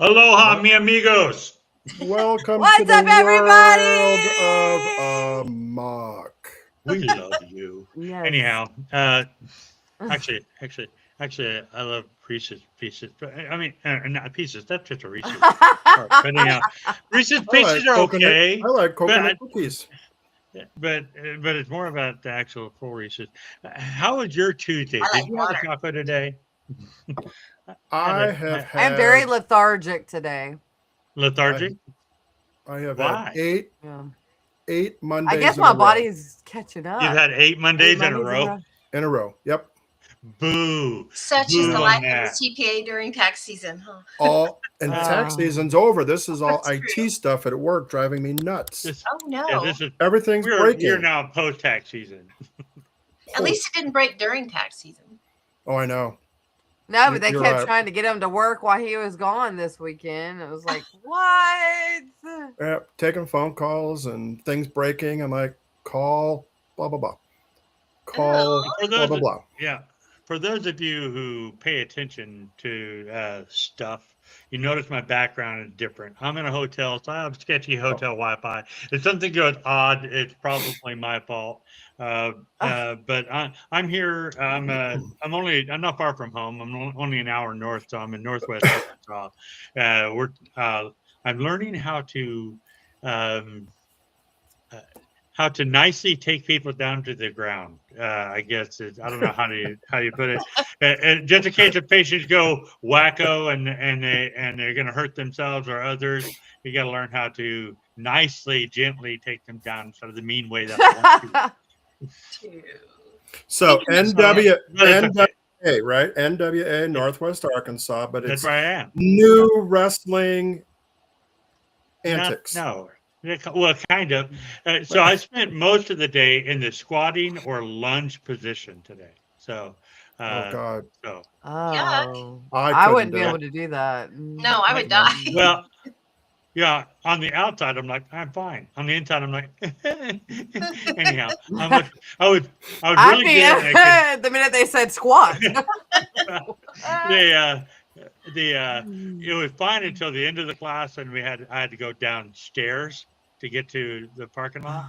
Aloha, What? mi amigos. Welcome to What's the up, world everybody? of AMOK. We love you. Yes. Anyhow, actually, actually, actually, I love Reese's Pieces. But I mean, not Pieces. That's just a Reese's part. But anyhow, Reese's Pieces are I okay. like But coconut cookies. but it's more about the actual full Reese's. How was your Tuesday? I Did like you have a water. taco today? I had I have I'm very had lethargic today. I lethargic. I have had Why? Yeah. eight I guess Mondays in a my row. body's catching You've up. had 8 Mondays in a Mondays in a row. row. In a row. Yep. Boo, Such is the boo Yeah. on life of a that. CPA during tax season, huh? All and tax Uh, season's over. This is all That's true. IT stuff at work driving me nuts. This, Oh yeah, no. this is Everything's we're breaking. now post tax season. At least it didn't break during tax season. Oh, I know. no, but they You're kept right. trying to get him to work while he was gone this weekend. It was like, what? Taking phone calls and things breaking. I'm like, call, blah, blah, blah. Call, For blah, those, blah, blah. yeah, for those of you who pay attention to stuff, you notice my background is different. I'm in a hotel, so I have sketchy Oh, hotel Wi-Fi. If something goes odd, it's probably my fault. But I'm here. I'm not far from home. Only an hour north, so I'm in Northwest Arkansas. We're I'm learning um, uh, how to nicely take people down to the ground. I guess I don't know how you put it. And just in case the patients go wacko and they're going to hurt themselves or others, you got to learn how to nicely, gently take them down instead of the mean way that I want to. Too. so Interesting. But it's okay. NWA, right? NWA, Yeah, Northwest Arkansas, but that's it's where I am. Yeah. new wrestling Not antics. no. Well, kind of. So Well, I spent most of the day in the squatting or lunge position today. So, oh uh, God, so Yuck. Oh, I I couldn't wouldn't be do I, able it. to do that. No, I would I die. well, yeah. On the outside, I'm like, I'm fine. On the inside, I'm like, anyhow, I was, I was I'd really be good. And I could, the minute they said squat. the, it was fine until the end of the class, and I had to go downstairs to get to the parking lot.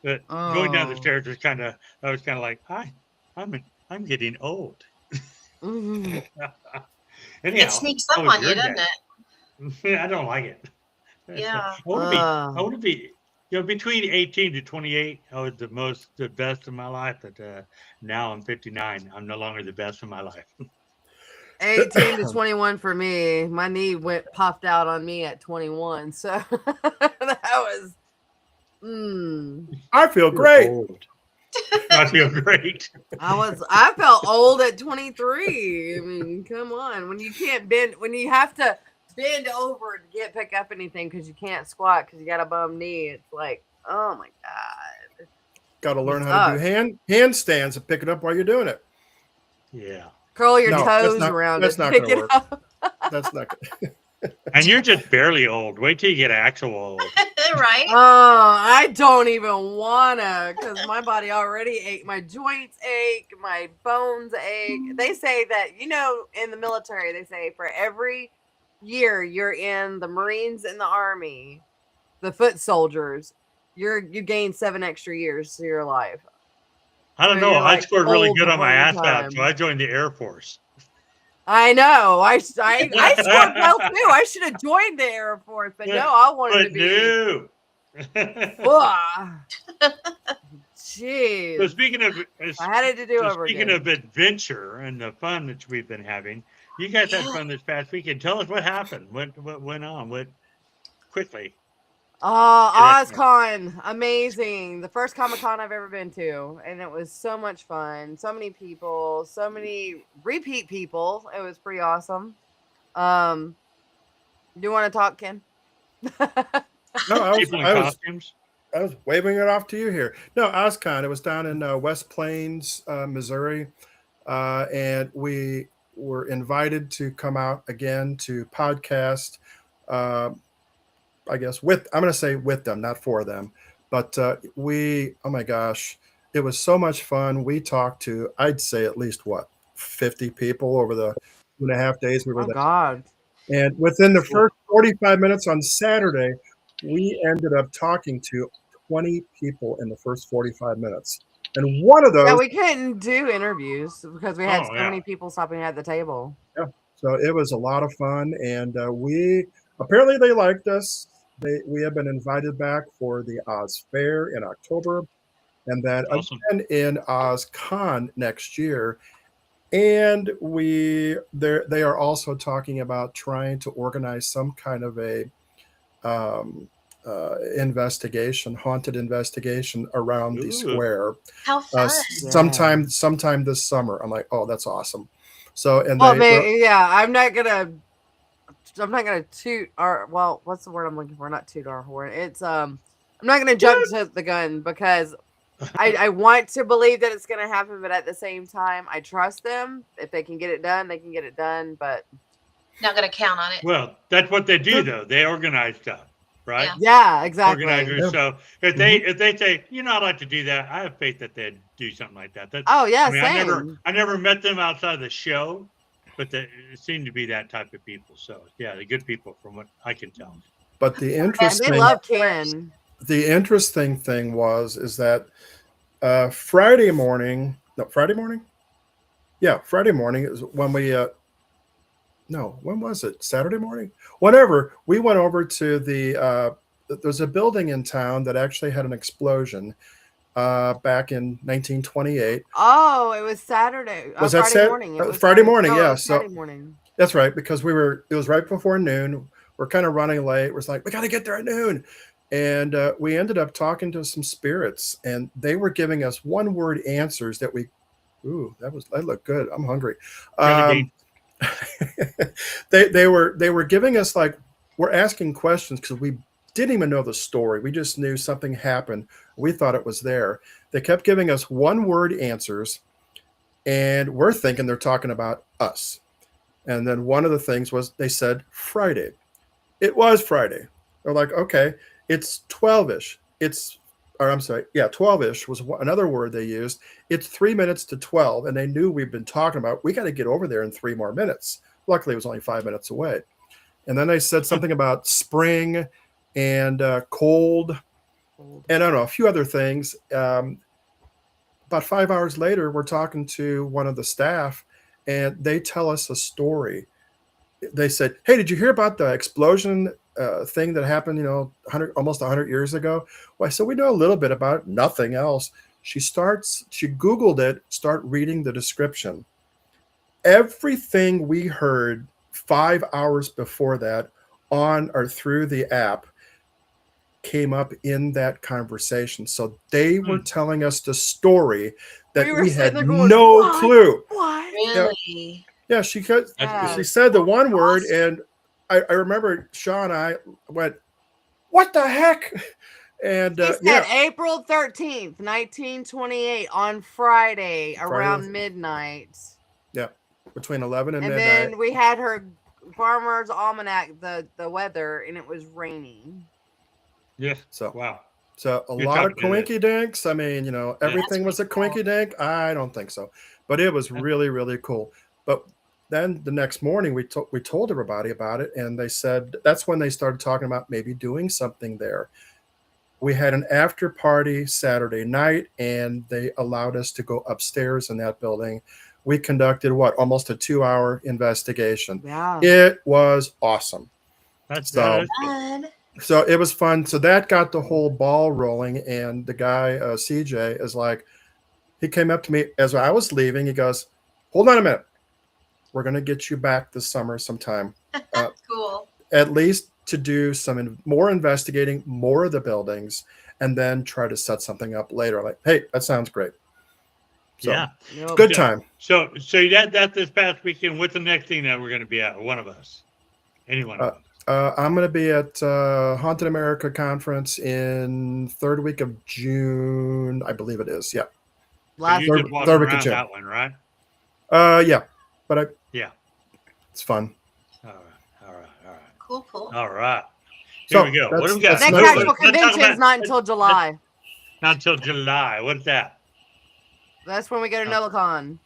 But going down the Oh. stairs was I was kind of like, I'm getting old. Mhm. It Anyhow, sneaks how up was on you, your doesn't day? it? I don't like it. Yeah. I want to be, between 18 to 28, I was the best of my life. But now I'm 59. I'm no longer the best of my life. 18 to 21 for me. My knee popped out on me at 21. So that was I feel You're great. old. I feel great. I felt old at 23. I mean, come on. When you can't bend, when you have to bend over to pick up anything because you can't squat because you got a bum knee, it's like, oh my God. Got to It learn how to do sucks. handstands and pick it up while you're doing it. Yeah. Curl your No, toes around it that's to not pick going to it work. up. That's not. And you're just barely old. Wait till you get actual old. Right? Oh, I don't even wanna, because my body already ache. My joints ache, my bones ache. They say that, in the military, they say for every year you're in the Marines and the Army, the foot soldiers, you gain 7 extra years to your life. I don't So know. you're I like scored really old good on my before your ASVAB, so time. I joined the Air Force. I know. I scored well too. I should have joined the Air Force, but no, I wanted to But be. no. Jeez. So speaking of I had it to do over speaking again. of adventure and the fun that we've been having, you guys had Yeah. fun this past weekend. Tell us what happened. What went on? What quickly? OzCon, amazing. The first Comic Con I've ever been to, and it was so much fun. So many people, so many repeat people. It was pretty awesome. Do you want to talk, Ken? No, People in costumes. I was waving it off to you here. No, OzCon. It was down in West Plains, Missouri, and we were invited to come out again to podcast. Uh, I guess I'm going to say with them, not for them, but oh my gosh, it was so much fun. We talked I'd say at least 50 people over the 2.5 days we were Oh there. God. And within the first 45 minutes on Saturday, we ended up talking to 20 people in the first 45 minutes. And one of Yeah, those, we couldn't do interviews because we had Oh, so yeah. many people stopping at the table. so it was a lot of fun. And we apparently they liked us. We have been invited back for the Oz Fair in October, and then Awesome. again in OzCon next year. And they are also talking about trying to organize some kind of a investigation, haunted investigation around the Ooh. square. How fun. Sometime this summer. I'm like, oh, that's awesome. So and Well, they yeah, I'm not gonna toot our, well, what's the word I'm looking for? Not toot our horn. It's I'm not gonna jump to the gun because I want to believe that it's gonna happen, but at the same time, I trust them. If they can get it done, they can get it done. But Not gonna count on it. Well, that's what they do, though. They organize stuff, right? yeah, exactly. Organizers. Yeah. So if they say, you know, I'd like to do that, I have faith that they'd do something like that. Oh yeah, I mean, same. I never met them outside of the show, but they seem to be that type of people. So yeah, they're good people from what I can tell. but the And interesting they love Ken. the interesting thing is that Friday morning, Friday morning is when we no, when was it? Saturday morning? Whenever we went over to there's a building in town that actually had an explosion back in 1928. Oh, it was Saturday. Was that Friday morning? It was Friday morning? no, it Yeah. was So Friday morning. that's right, because it was right before noon. We're kind of running late. We're like, we got to get there at noon. And we ended up talking to some spirits, and they were giving us one-word answers that that looked good. I'm hungry. They were giving us, like, we're asking questions because we didn't even know the story. We just knew something happened. We thought it was there. They kept giving us one-word answers, and we're thinking they're talking about us. And then one of the things was they said Friday. It was Friday. They're like, okay, it's 12-ish. 12-ish was another word they used. It's 3 minutes to 12. And they knew we'd been talking about, we got to get over there in 3 more minutes. Luckily, it was only 5 minutes away. And then they said something about spring and cold. And I don't know, a few other things. About 5 hours later, we're talking to one of the staff, and they tell us a story. They said, hey, did you hear about the explosion thing that happened, almost 100 years ago? Well, I said, we know a little bit about it, nothing else. She Googled it, start reading the description. Everything we heard 5 hours before that on or through the app came up in that conversation. So they were telling us the story that we had no clue. What? Really? Yeah, she said the one word, and I remember Sean and I went, what the heck? And He said April 13th, 1928 on Friday around midnight. Yeah, between 11 and midnight. And then we had her Farmer's Almanac, the weather, and it was raining. Yeah. So wow. So a lot of coinky dinks. I mean, everything was a coinky dink. I don't think so, but it was really, really cool. But then the next morning we told everybody about it, and they said that's when they started talking about maybe doing something there. We had an after party Saturday night, and they allowed us to go upstairs in that building. We conducted almost a 2-hour investigation. Yeah, it was awesome. That's fun. So it was fun. So that got the whole ball rolling. And the guy, CJ, is like, he came up to me as I was leaving. He goes, hold on a minute. We're going to get you back this summer sometime. Cool. At least to do some more investigating, more of the buildings, and then try to set something up later. Like, hey, that sounds great. So, yeah. Good time. So you had that this past weekend. What's the next thing that we're going to be at? One of us. Anyone of us. I'm going to be at Haunted America Conference in third week of June, I believe it is. Yeah. So you just walk around that one, right? Yeah. But yeah. It's fun. All right. Cool. All right. Here we go. What do we got? Next actual convention is not until July. Not until July. What's that? That's when we go to NOLACon.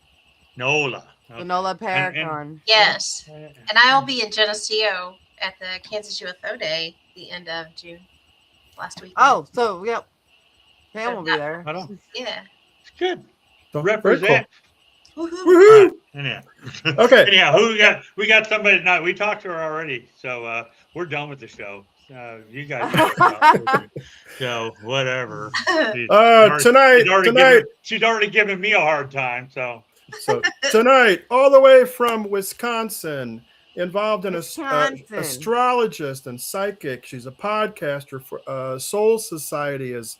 NOLA. Okay. Sonola And- Paracorn. Yes. And I'll be in Geneseo at the Kansas UFO Day the end of June. Last week. Oh, so yep. Pam will be there. I don't. Yeah. It's good. So, very Represent. cool. Woohoo. All Woohoo! right. Anyhow. Okay. Anyhow, who we got? We got somebody tonight. We talked to her already, so we're done with the show. You guys. So whatever. She's already given me a hard time. So tonight, all the way from Wisconsin, involved in Wisconsin. astrologist and psychic. She's a podcaster for Soul Society is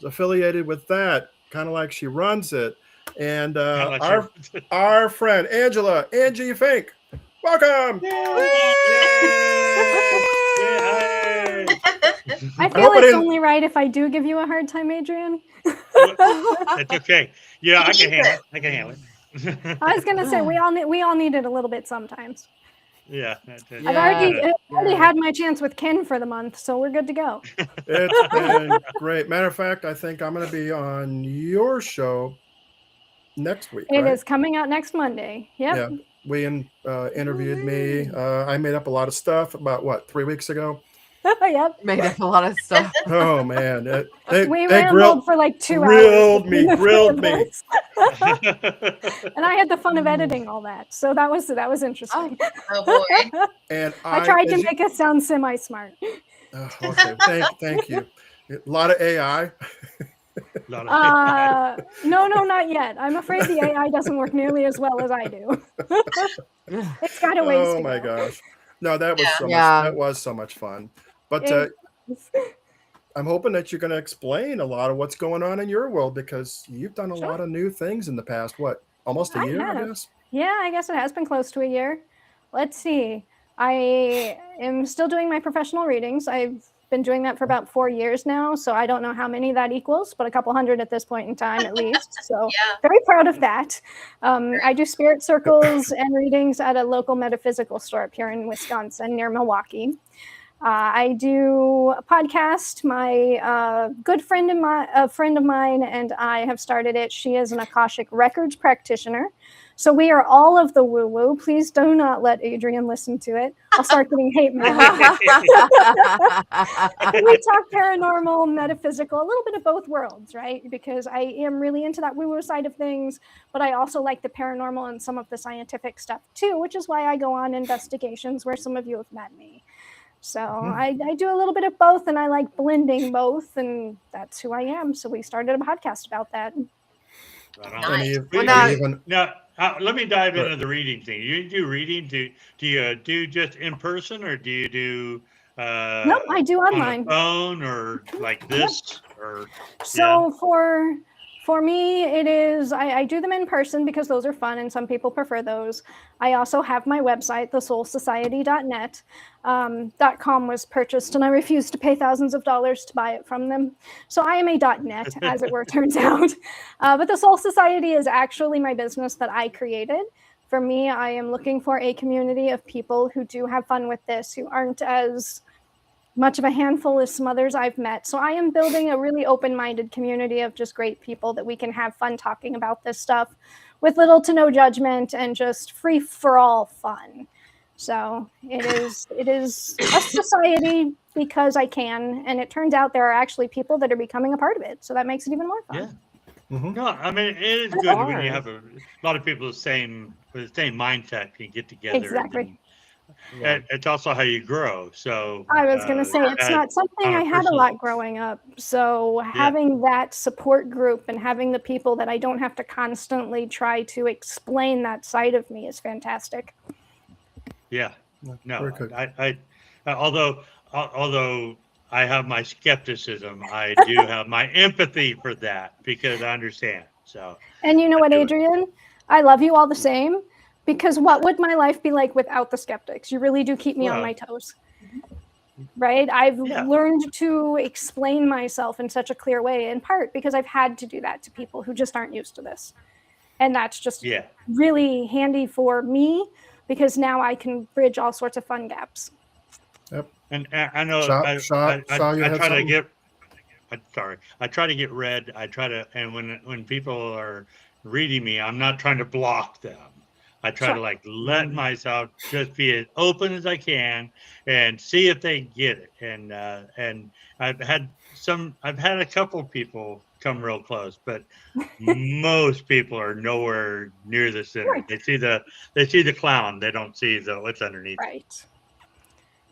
affiliated with that, kind of like she runs it. And our friend Angie Fink, welcome. I feel it's only right if I do give you a hard time, Adrian. It's okay. Yeah, I can handle it. I was gonna say we all need it a little bit sometimes. Yeah. I've already had my chance with Ken for the month, so we're good to go. It's been great. Matter of fact, I think I'm going to be on your show next week. It is coming out next Monday. Yep. Yeah. We interviewed me. I made up a lot of stuff about 3 weeks ago. Yep. Made up a lot of stuff. Oh man, we rambled for like 2 hours. Grilled me. And I had the fun of editing all that, so that was interesting. Oh boy! And I tried to make it sound semi-smart. Okay, thank you. A lot of AI. No, not yet. I'm afraid the AI doesn't work nearly as well as I do. It's got a ways to go. Oh my gosh. No, that was so much. That was so much fun. But I'm hoping that you're going to explain a lot of what's going on in your world, because you've done a lot of new things in the past. Almost a year, I guess? Yeah, I guess it has been close to a year. Let's see. I am still doing my professional readings. I've been doing that for about 4 years now, so I don't know how many that equals, but a couple hundred at this point in time at least. So very proud of that. I do spirit circles and readings at a local metaphysical store up here in Wisconsin near Milwaukee. I do a podcast. My good friend of mine and I have started it. She is an Akashic Records practitioner. So we are all of the woo-woo. Please do not let Adrian listen to it. I'll start getting hate mail. We talk paranormal, metaphysical, a little bit of both worlds, right? Because I am really into that woo-woo side of things, but I also like the paranormal and some of the scientific stuff too, which is why I go on investigations where some of you have met me. So I do a little bit of both, and I like blending both, and that's who I am. So we started a podcast about that. Nice. Now, let me dive into the reading thing. You do reading? Do you do just in person, or do you do nope, I do online. On a phone or like this? Or so for me, it is, I do them in person because those are fun and some people prefer those. I also have my website, thesoulsociety.net. .com was purchased and I refused to pay thousands of dollars to buy it from them. So I am a .net, as it were, turns out. But the Soul Society is actually my business that I created. For me, I am looking for a community of people who do have fun with this, who aren't as much of a handful as some others I've met. So I am building a really open-minded community of just great people that we can have fun talking about this stuff with little to no judgment and just free for all fun. So it is a society because I can, and it turns out there are actually people that are becoming a part of it. So that makes it even more fun. Yeah. Mm-hmm. No, I mean, it is good when you have a lot of people with the same mindset can get together. Exactly. It's also how you grow. So I was going to say, it's not something I had a lot growing up. So having that support group and having the people that I don't have to constantly try to explain that side of me is fantastic. Yeah. No, I although I have my skepticism, I do have my empathy for that because I understand. So. And you know what, Adrian? I love you all the same. Because what would my life be like without the skeptics? You really do keep me on my toes, right? I've learned to explain myself in such a clear way, in part because I've had to do that to people who just aren't used to this. And that's just really handy for me because now I can bridge all sorts of fun gaps. Yep. And I know I try to get read. And when people are reading me, I'm not trying to block them. I try Sure. to like let myself just be as open as I can and see if they get it. And I've had a couple people come real close, but most people are nowhere near the center. Right. They see the clown, they don't see what's underneath. Right.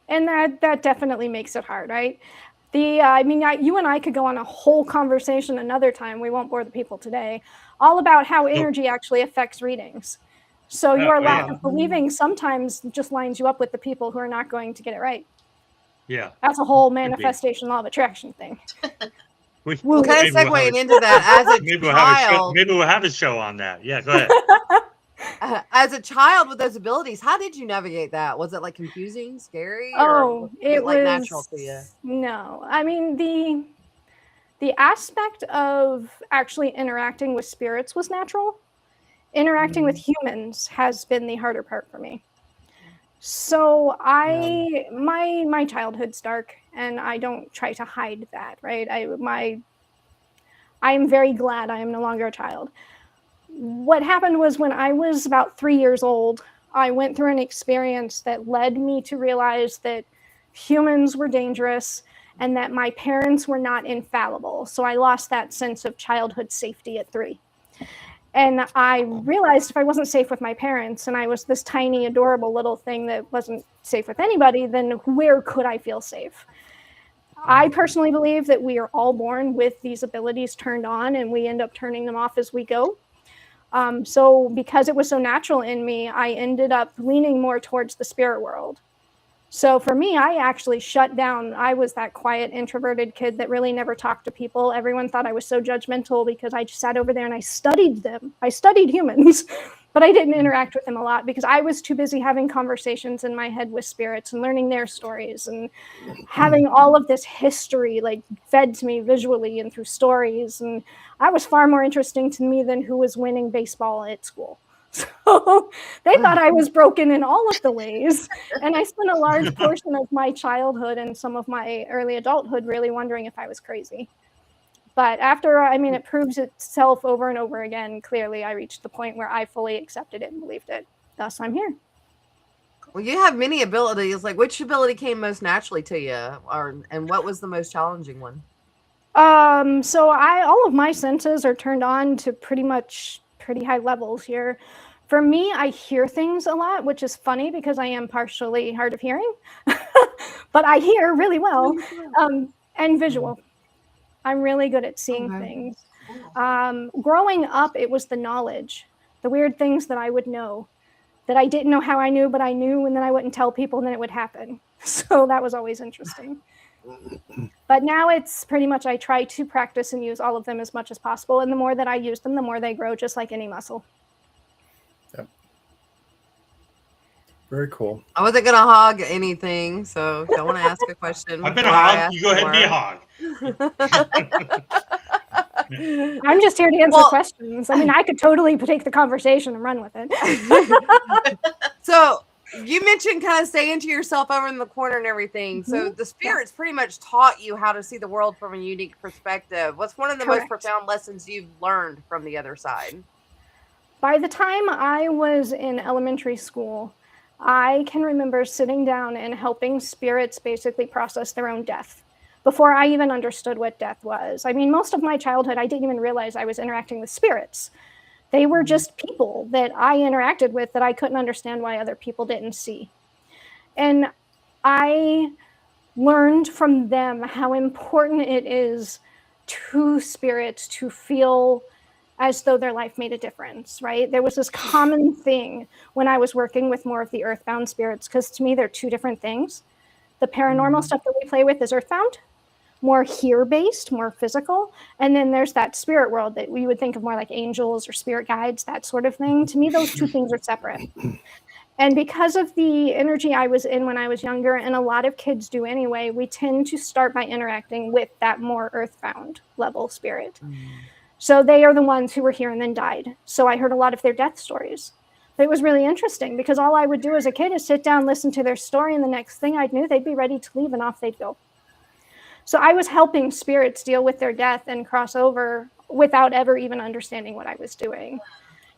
And that definitely makes it hard, right? I mean, you and I could go on a whole conversation another time. We won't bore the people today, all about how energy actually affects readings. So your lack yeah. of believing sometimes just lines you up with the people who are not going to get it right. Yeah. That's a whole Could be. manifestation law of attraction thing. Well, kind of maybe we'll segueing into that, as a maybe we'll have a show. child, Maybe we'll have a show on that. Yeah, go ahead. as a child with those abilities, how did you navigate that? Was it like confusing, scary, or Oh, was it like was natural to you? No. I mean, the aspect of actually interacting with spirits was natural. Interacting with humans has been the harder part for me. So my childhood's dark, and I don't try to hide that, right? I am very glad I am no longer a child. What happened was, when I was about 3 years old, I went through an experience that led me to realize that humans were dangerous and that my parents were not infallible. So I lost that sense of childhood safety at 3. And I realized if I wasn't safe with my parents, and I was this tiny, adorable little thing that wasn't safe with anybody, then where could I feel safe? I personally believe that we are all born with these abilities turned on, and we end up turning them off as we go. So because it was so natural in me, I ended up leaning more towards the spirit world. So for me, I actually shut down. I was that quiet, introverted kid that really never talked to people. Everyone thought I was so judgmental because I just sat over there and I studied them. I studied humans, but I didn't interact with them a lot because I was too busy having conversations in my head with spirits and learning their stories and having all of this history like fed to me visually and through stories. And I was far more interesting to me than who was winning baseball at school. So they thought I was broken in all of the ways. And I spent a large portion of my childhood and some of my early adulthood really wondering if I was crazy. But after, it proves itself over and over again. Clearly, I reached the point where I fully accepted it and believed it. Thus, I'm here. Well, you have many abilities. Like, which ability came most naturally to you, and what was the most challenging one? So all of my senses are turned on to pretty high levels here. For me, I hear things a lot, which is funny because I am partially hard of hearing, but I hear really well. And visual. I'm really good at seeing things. Growing up, it was the knowledge, the weird things that I would know, that I didn't know how I knew, but I knew, and then I wouldn't tell people, and then it would happen. So that was always interesting. But now it's pretty much I try to practice and use all of them as much as possible. And the more that I use them, the more they grow, just like any muscle. Yep. Very cool. I wasn't going to hog anything, so don't want to ask a question. I've been a hog. You go ahead and be a hog. I'm just here to answer questions. I could totally take the conversation and run with it. So you mentioned kind of staying to yourself over in the corner and everything. Mm-hmm. So the spirits pretty much taught you how to see the world from a unique perspective. What's one of the most profound lessons you've learned from the other side? By the time I was in elementary school, I can remember sitting down and helping spirits basically process their own death before I even understood what death was. Most of my childhood, I didn't even realize I was interacting with spirits. They were just people that I interacted with that I couldn't understand why other people didn't see. And I learned from them how important it is to spirits to feel as though their life made a difference, right? There was this common thing when I was working with more of the earthbound spirits, because to me, they're two different things. The paranormal stuff that we play with is earthbound, more here-based, more physical. And then there's that spirit world that we would think of more like angels or spirit guides, that sort of thing. To me, those two things are separate. And because of the energy I was in when I was younger, and a lot of kids do anyway, we tend to start by interacting with that more earthbound level spirit. So they are the ones who were here and then died. So I heard a lot of their death stories. But it was really interesting because all I would do as a kid is sit down, listen to their story, and the next thing I knew, they'd be ready to leave and off they'd go. So I was helping spirits deal with their death and cross over without ever even understanding what I was doing.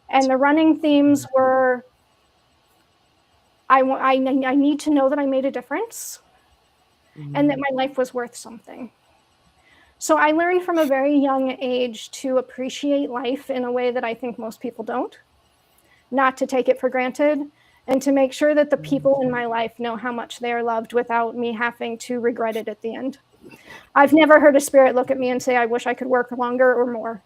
And the running themes were I need to know that I made a difference and that my life was worth something. So I learned from a very young age to appreciate life in a way that I think most people don't, not to take it for granted, and to make sure that the people in my life know how much they are loved without me having to regret it at the end. I've never heard a spirit look at me and say, I wish I could work longer or more.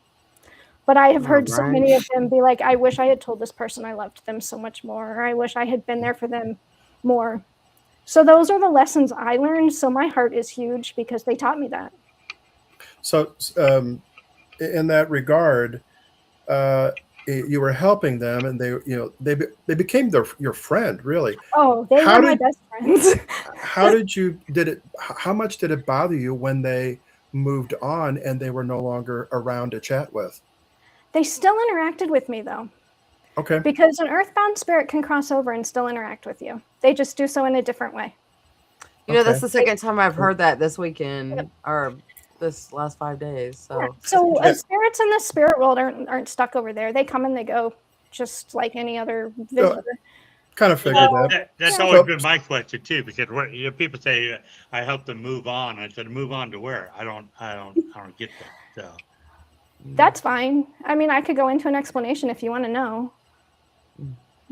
But I have heard so many of them be like, I wish I had told this person I loved them so much more, or I wish I had been there for them more. So those are the lessons I learned. So my heart is huge because they taught me that. So, in that regard, you were helping them, and they became your friend, really. Oh, they were my best friends. How much did it bother you when they moved on and they were no longer around to chat with? They still interacted with me, though. Okay. Because an earthbound spirit can cross over and still interact with you. They just do so in a different way. You know, that's the second time I've heard that this weekend or this last 5 days. So, spirits in the spirit world aren't stuck over there. They come and they go, just like any other visitor. Kind of figured that. That's always been my question too, because people say I help them move on. I said, move on to where? I don't get that. So. That's fine. I mean, I could go into an explanation if you want to know.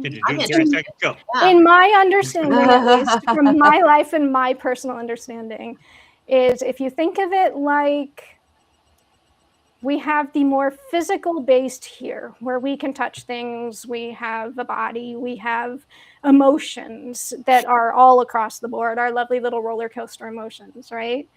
Can you do 30 seconds? Go. In my understanding, at least from my life and my personal understanding, is if you think of it like we have the more physical based here, where we can touch things, we have a body, we have emotions that are all across the board, our lovely little roller coaster emotions, right?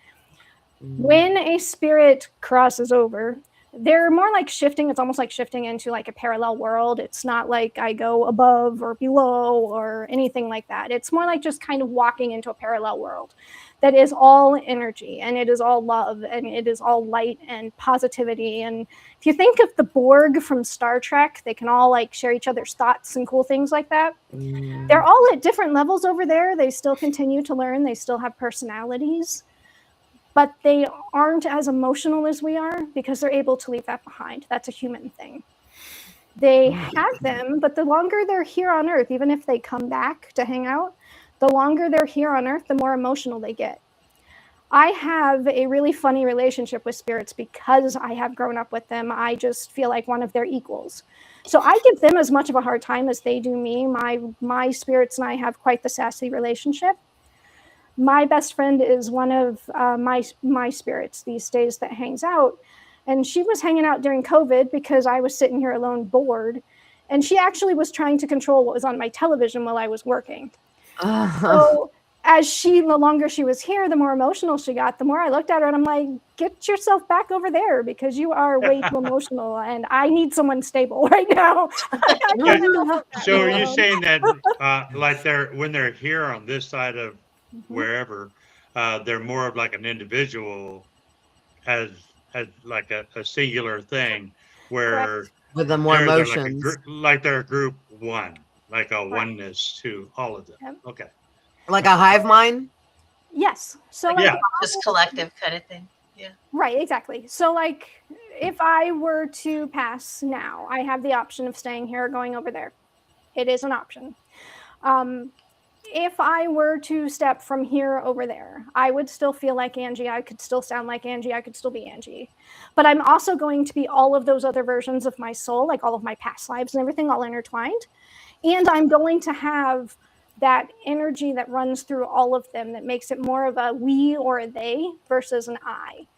When a spirit crosses over, they're more like shifting. It's almost like shifting into like a parallel world. It's not like I go above or below or anything like that. It's more like just kind of walking into a parallel world that is all energy, and it is all love, and it is all light and positivity. And if you think of the Borg from Star Trek, they can all like share each other's thoughts and cool things like that. They're all at different levels over there. They still continue to learn. They still have personalities. But they aren't as emotional as we are because they're able to leave that behind. That's a human thing. They have them, but the longer they're here on Earth, even if they come back to hang out, the longer they're here on Earth, the more emotional they get. I have a really funny relationship with spirits because I have grown up with them. I just feel like one of their equals. So I give them as much of a hard time as they do me. My spirits and I have quite the sassy relationship. My best friend is one of my spirits these days that hangs out. And she was hanging out during COVID because I was sitting here alone bored. And she actually was trying to control what was on my television while I was working. So the longer she was here, the more emotional she got. The more I looked at her and I'm like, get yourself back over there because you are way too emotional and I need someone stable right now. So are you saying that like when they're here on this side of wherever, they're more of like an individual as like a singular thing where with the more emotions, like they're a group one, like a oneness to all of them. Yep. Okay. Like a hive mind? Yes. So just collective kind of thing. Yeah. Right, exactly. So like if I were to pass now, I have the option of staying here or going over there. It is an option. If I were to step from here over there, I would still feel like Angie. I could still sound like Angie. I could still be Angie. But I'm also going to be all of those other versions of my soul, like all of my past lives and everything all intertwined. And I'm going to have that energy that runs through all of them that makes it more of a we or a they versus an I.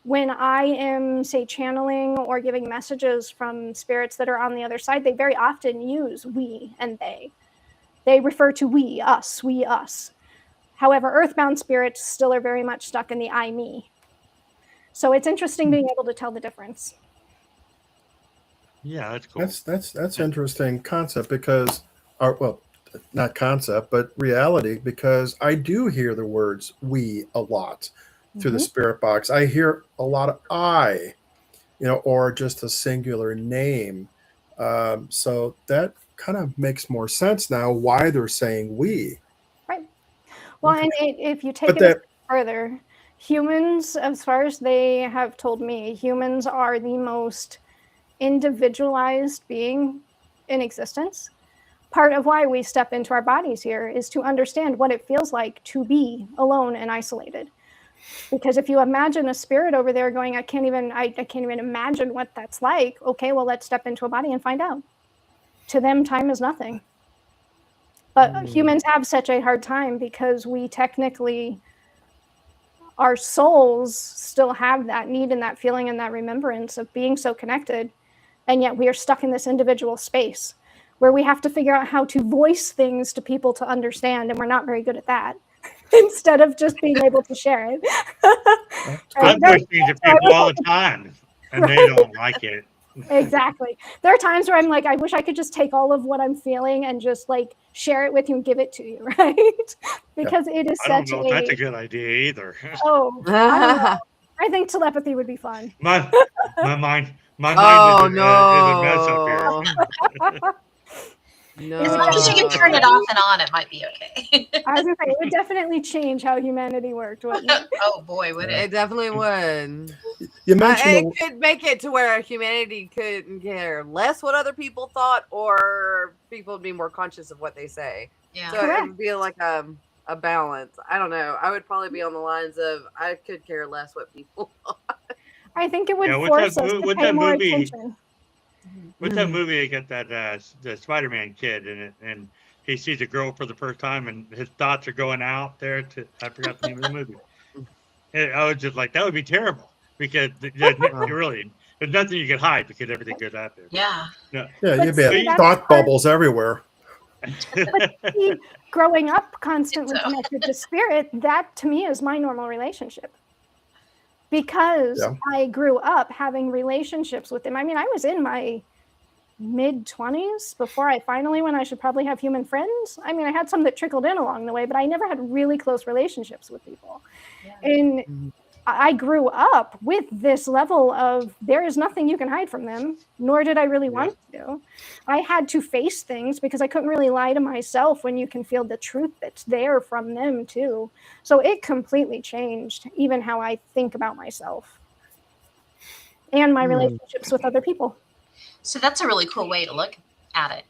When I am, say, channeling or giving messages from spirits that are on the other side, they very often use we and they. They refer to we, us. However, earthbound spirits still are very much stuck in the I, me. So it's interesting being able to tell the difference. Yeah, that's cool. That's interesting concept because, not concept, but reality, because I do hear the words we a lot through the spirit box. I hear a lot of I, or just a singular name. So that kind of makes more sense now why they're saying we. Right. Well, and if you take it a step further, humans, as far as they have told me, humans are the most individualized being in existence. part of why we step into our bodies here is to understand what it feels like to be alone and isolated. Because if you imagine a spirit over there going, I can't even imagine what that's like. Okay, well, let's step into a body and find out. To them, time is nothing. But humans have such a hard time because we technically, our souls still have that need and that feeling and that remembrance of being so connected. And yet we are stuck in this individual space where we have to figure out how to voice things to people to understand. And we're not very good at that. Instead of just being able to share it. I push things to people all the time, and they don't like it. Exactly. There are times where I'm like, I wish I could just take all of what I'm feeling and just like share it with you and give it to you, right? Because it is I don't such know if that's a good idea either. Oh, I don't know. I think telepathy would be fun. My mind Oh, is a mess up here. No. As much as you can turn it off and on, it might be okay. I was gonna say it would definitely change how humanity worked, wouldn't it? Oh boy, would it? It definitely would. You mentioned It could make it to where humanity couldn't care less what other people thought, or people would be more conscious of what they say. Yeah. So Correct. it would be like a balance. I don't know. I would probably be on the lines of I could care less what people thought. I think it would Yeah, with force that us mo- to with pay that more movie- attention. With that movie, they got that the Spider-Man kid in it, and he sees a girl for the first time, and his thoughts are going out there to I forgot the name of the movie. And I was just like, that would be terrible because really there's nothing you can hide because everything goes out there. Yeah. yeah, But you see, bet that's thought part- bubbles everywhere. See, growing up constantly So. connected to spirit, that to me is my normal relationship. Because Yeah. I grew up having relationships with them. I mean, I was in my mid-20s before I finally when I should probably have human friends. I mean, I had some that trickled in along the way, but I never had really close relationships with people. Yeah. And I grew up with this level of there is nothing you can hide from them, nor did I really want to. I had to face things because I couldn't really lie to myself when you can feel the truth that's there from them too. So it completely changed even how I think about myself and my relationships with other people. So that's a really cool way to look at it,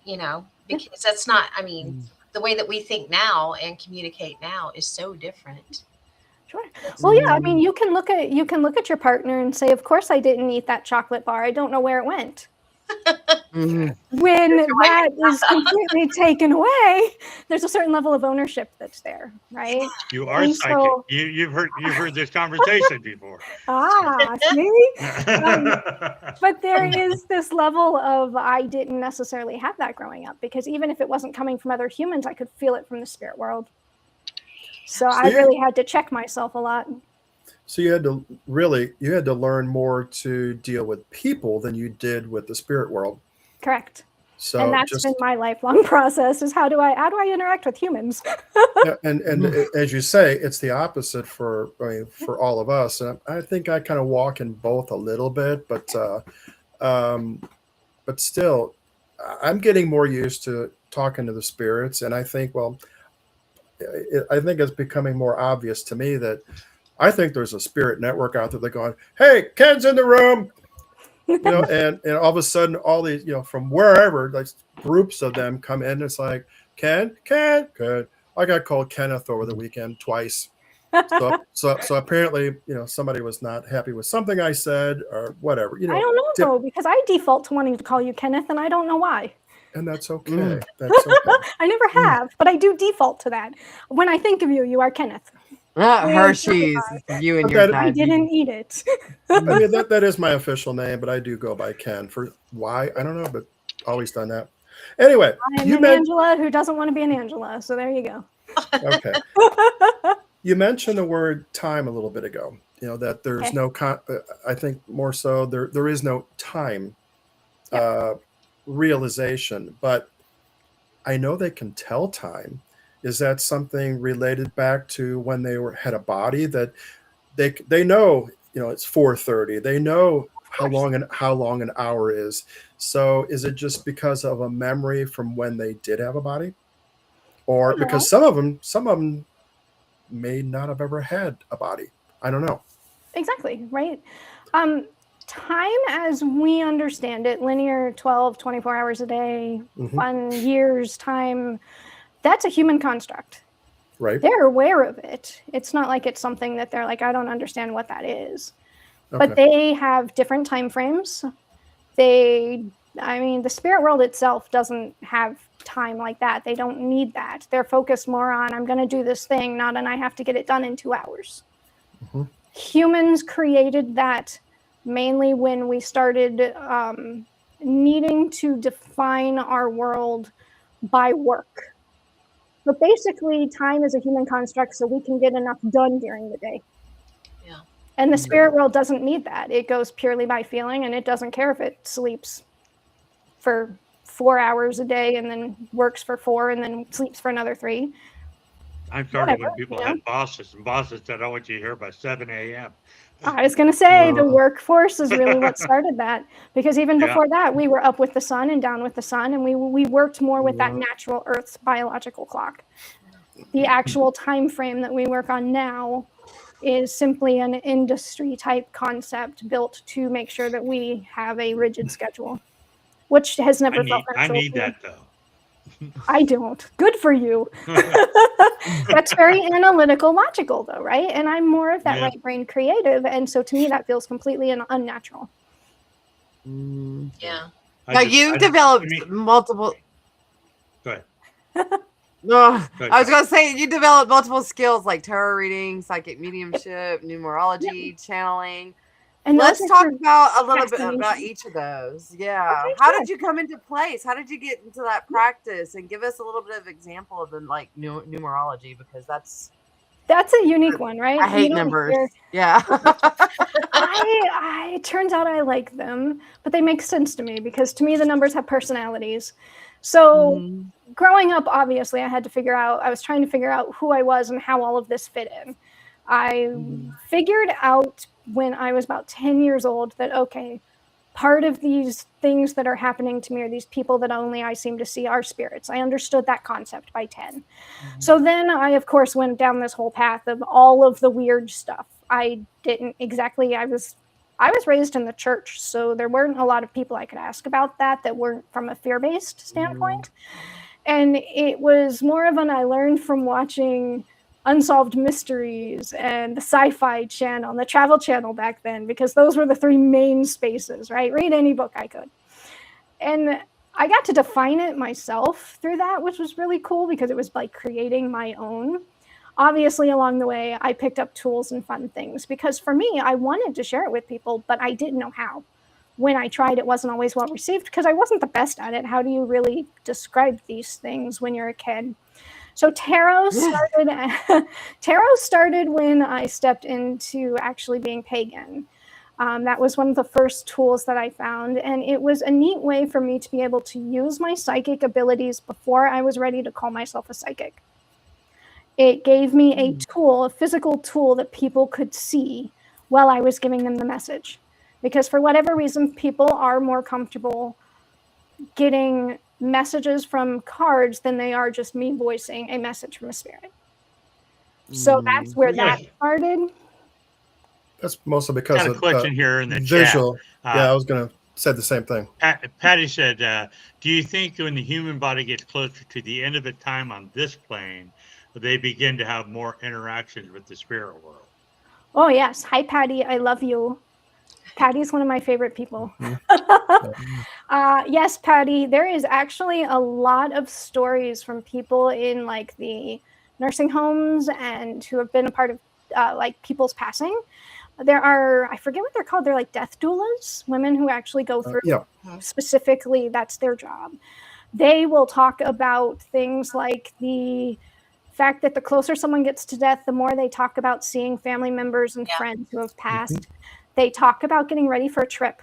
because that's not, I mean, the way that we think now and communicate now is so different. Sure. Well, yeah, I mean, you can look at your partner and say, of course I didn't eat that chocolate bar. I don't know where it went. When that is completely taken away, there's a certain level of ownership that's there, right? You are And psychic. so- You've heard this conversation before. See? But there is this level of I didn't necessarily have that growing up because even if it wasn't coming from other humans, I could feel it from the spirit world. So I really had to check myself a lot. So you had to learn more to deal with people than you did with the spirit world. Correct. So And that's been my lifelong process is how do I interact with humans? and as you say, it's the opposite for all of us. And I think I kind of walk in both a little bit, but still, I'm getting more used to talking to the spirits, and I think it's becoming more obvious to me that I think there's a spirit network out there. They're going, "Hey, Ken's in the room," and all of a sudden, all these, from wherever, like groups of them come in. It's like, Ken. I got called Kenneth over the weekend twice. So apparently, somebody was not happy with something I said or whatever. I don't know though, because I default to wanting to call you Kenneth, and I don't know why. And that's okay. That's okay. I never have, but I do default to that. When I think of you, you are Kenneth. Hershey's, you and your Okay. I dad. didn't eat it. I mean, that is my official name, but I do go by Ken. For why? I don't know, but always done that. Anyway, I am an Angela who doesn't want to be an Angela, so there you go. Okay. You mentioned the word time a little bit ago. That there's no. I think more so there is no time realization, but I know they can tell time. Is that something related back to when they had a body that they know, it's 4:30. They know how long an hour is. So is it just because of a memory from when they did have a body, or because some of them may not have ever had a body? I don't know. Exactly, right? time as we understand it, linear 12, 24 hours a day, fun years, time, that's a human construct. Right. They're aware of it. It's not like it's something that they're like, I don't understand what that is. Okay. But they have different time frames. The spirit world itself doesn't have time like that. They don't need that. They're focused more on, I'm going to do this thing, not on I have to get it done in 2 hours. Humans created that mainly when we started needing to define our world by work. But basically, time is a human construct so we can get enough done during the day. Yeah. And the spirit world doesn't need that. It goes purely by feeling, and it doesn't care if it sleeps for 4 hours a day and then works for 4 and then sleeps for another 3. I'm started when people had bosses, and bosses said, I want you here by 7 a.m. I was going to say the workforce is really what started that, because even before that, we were up with the sun and down with the sun, and we worked more with that natural Earth's biological clock. The actual time frame that we work on now is simply an industry type concept built to make sure that we have a rigid schedule, which has never felt natural. I need that though. I don't. Good for you. That's very analytical, logical, though, right? And I'm more of that right brain creative, and so to me, that feels completely unnatural. Yeah. Now you've developed multiple. Go ahead. No, I was going to say you developed multiple skills like tarot reading, psychic mediumship, numerology, channeling. And let's talk about a little bit about each of those. Yeah. Okay, how did you come into place? How did you get into that practice? And give us a little bit of example of the like numerology, because that's a unique one, right? I hate numbers. Yeah. It turns out I like them, but they make sense to me because to me the numbers have personalities. So growing up, obviously, I was trying to figure out who I was and how all of this fit in. I figured out when I was about 10 years old that, okay, part of these things that are happening to me, or these people that only I seem to see, are spirits. I understood that concept by 10. So then I, of course, went down this whole path of all of the weird stuff. I was raised in the church, so there weren't a lot of people I could ask about that weren't from a fear-based standpoint. And it was more of I learned from watching Unsolved Mysteries and the Sci-Fi Channel and the Travel Channel back then, because those were the 3 main spaces, right? Read any book I could. And I got to define it myself through that, which was really cool because it was like creating my own. Obviously, along the way, I picked up tools and fun things because for me, I wanted to share it with people, but I didn't know how. When I tried, it wasn't always well received because I wasn't the best at it. How do you really describe these things when you're a kid? So tarot started when I stepped into actually being pagan. That was one of the first tools that I found, and it was a neat way for me to be able to use my psychic abilities before I was ready to call myself a psychic. It gave me a tool, a physical tool that people could see while I was giving them the message. Because for whatever reason, people are more comfortable getting messages from cards than they are just me voicing a message from a spirit. So that's where that started. That's mostly because got a question here in the visual. Chat. Yeah, I was going to say the same thing. Patty said, do you think when the human body gets closer to the end of its time on this plane, they begin to have more interactions with the spirit world? Oh, yes. Hi, Patty. I love you. Patty's one of my favorite people. Yes, Patty. There is actually a lot of stories from people in like the nursing homes and who have been a part of like people's passing. There are, I forget what they're called. They're like death doulas, women who actually go through specifically, that's their job. They will talk about things like the fact that the closer someone gets to death, the more they talk about seeing family members and friends who have passed. They talk about getting ready for a trip.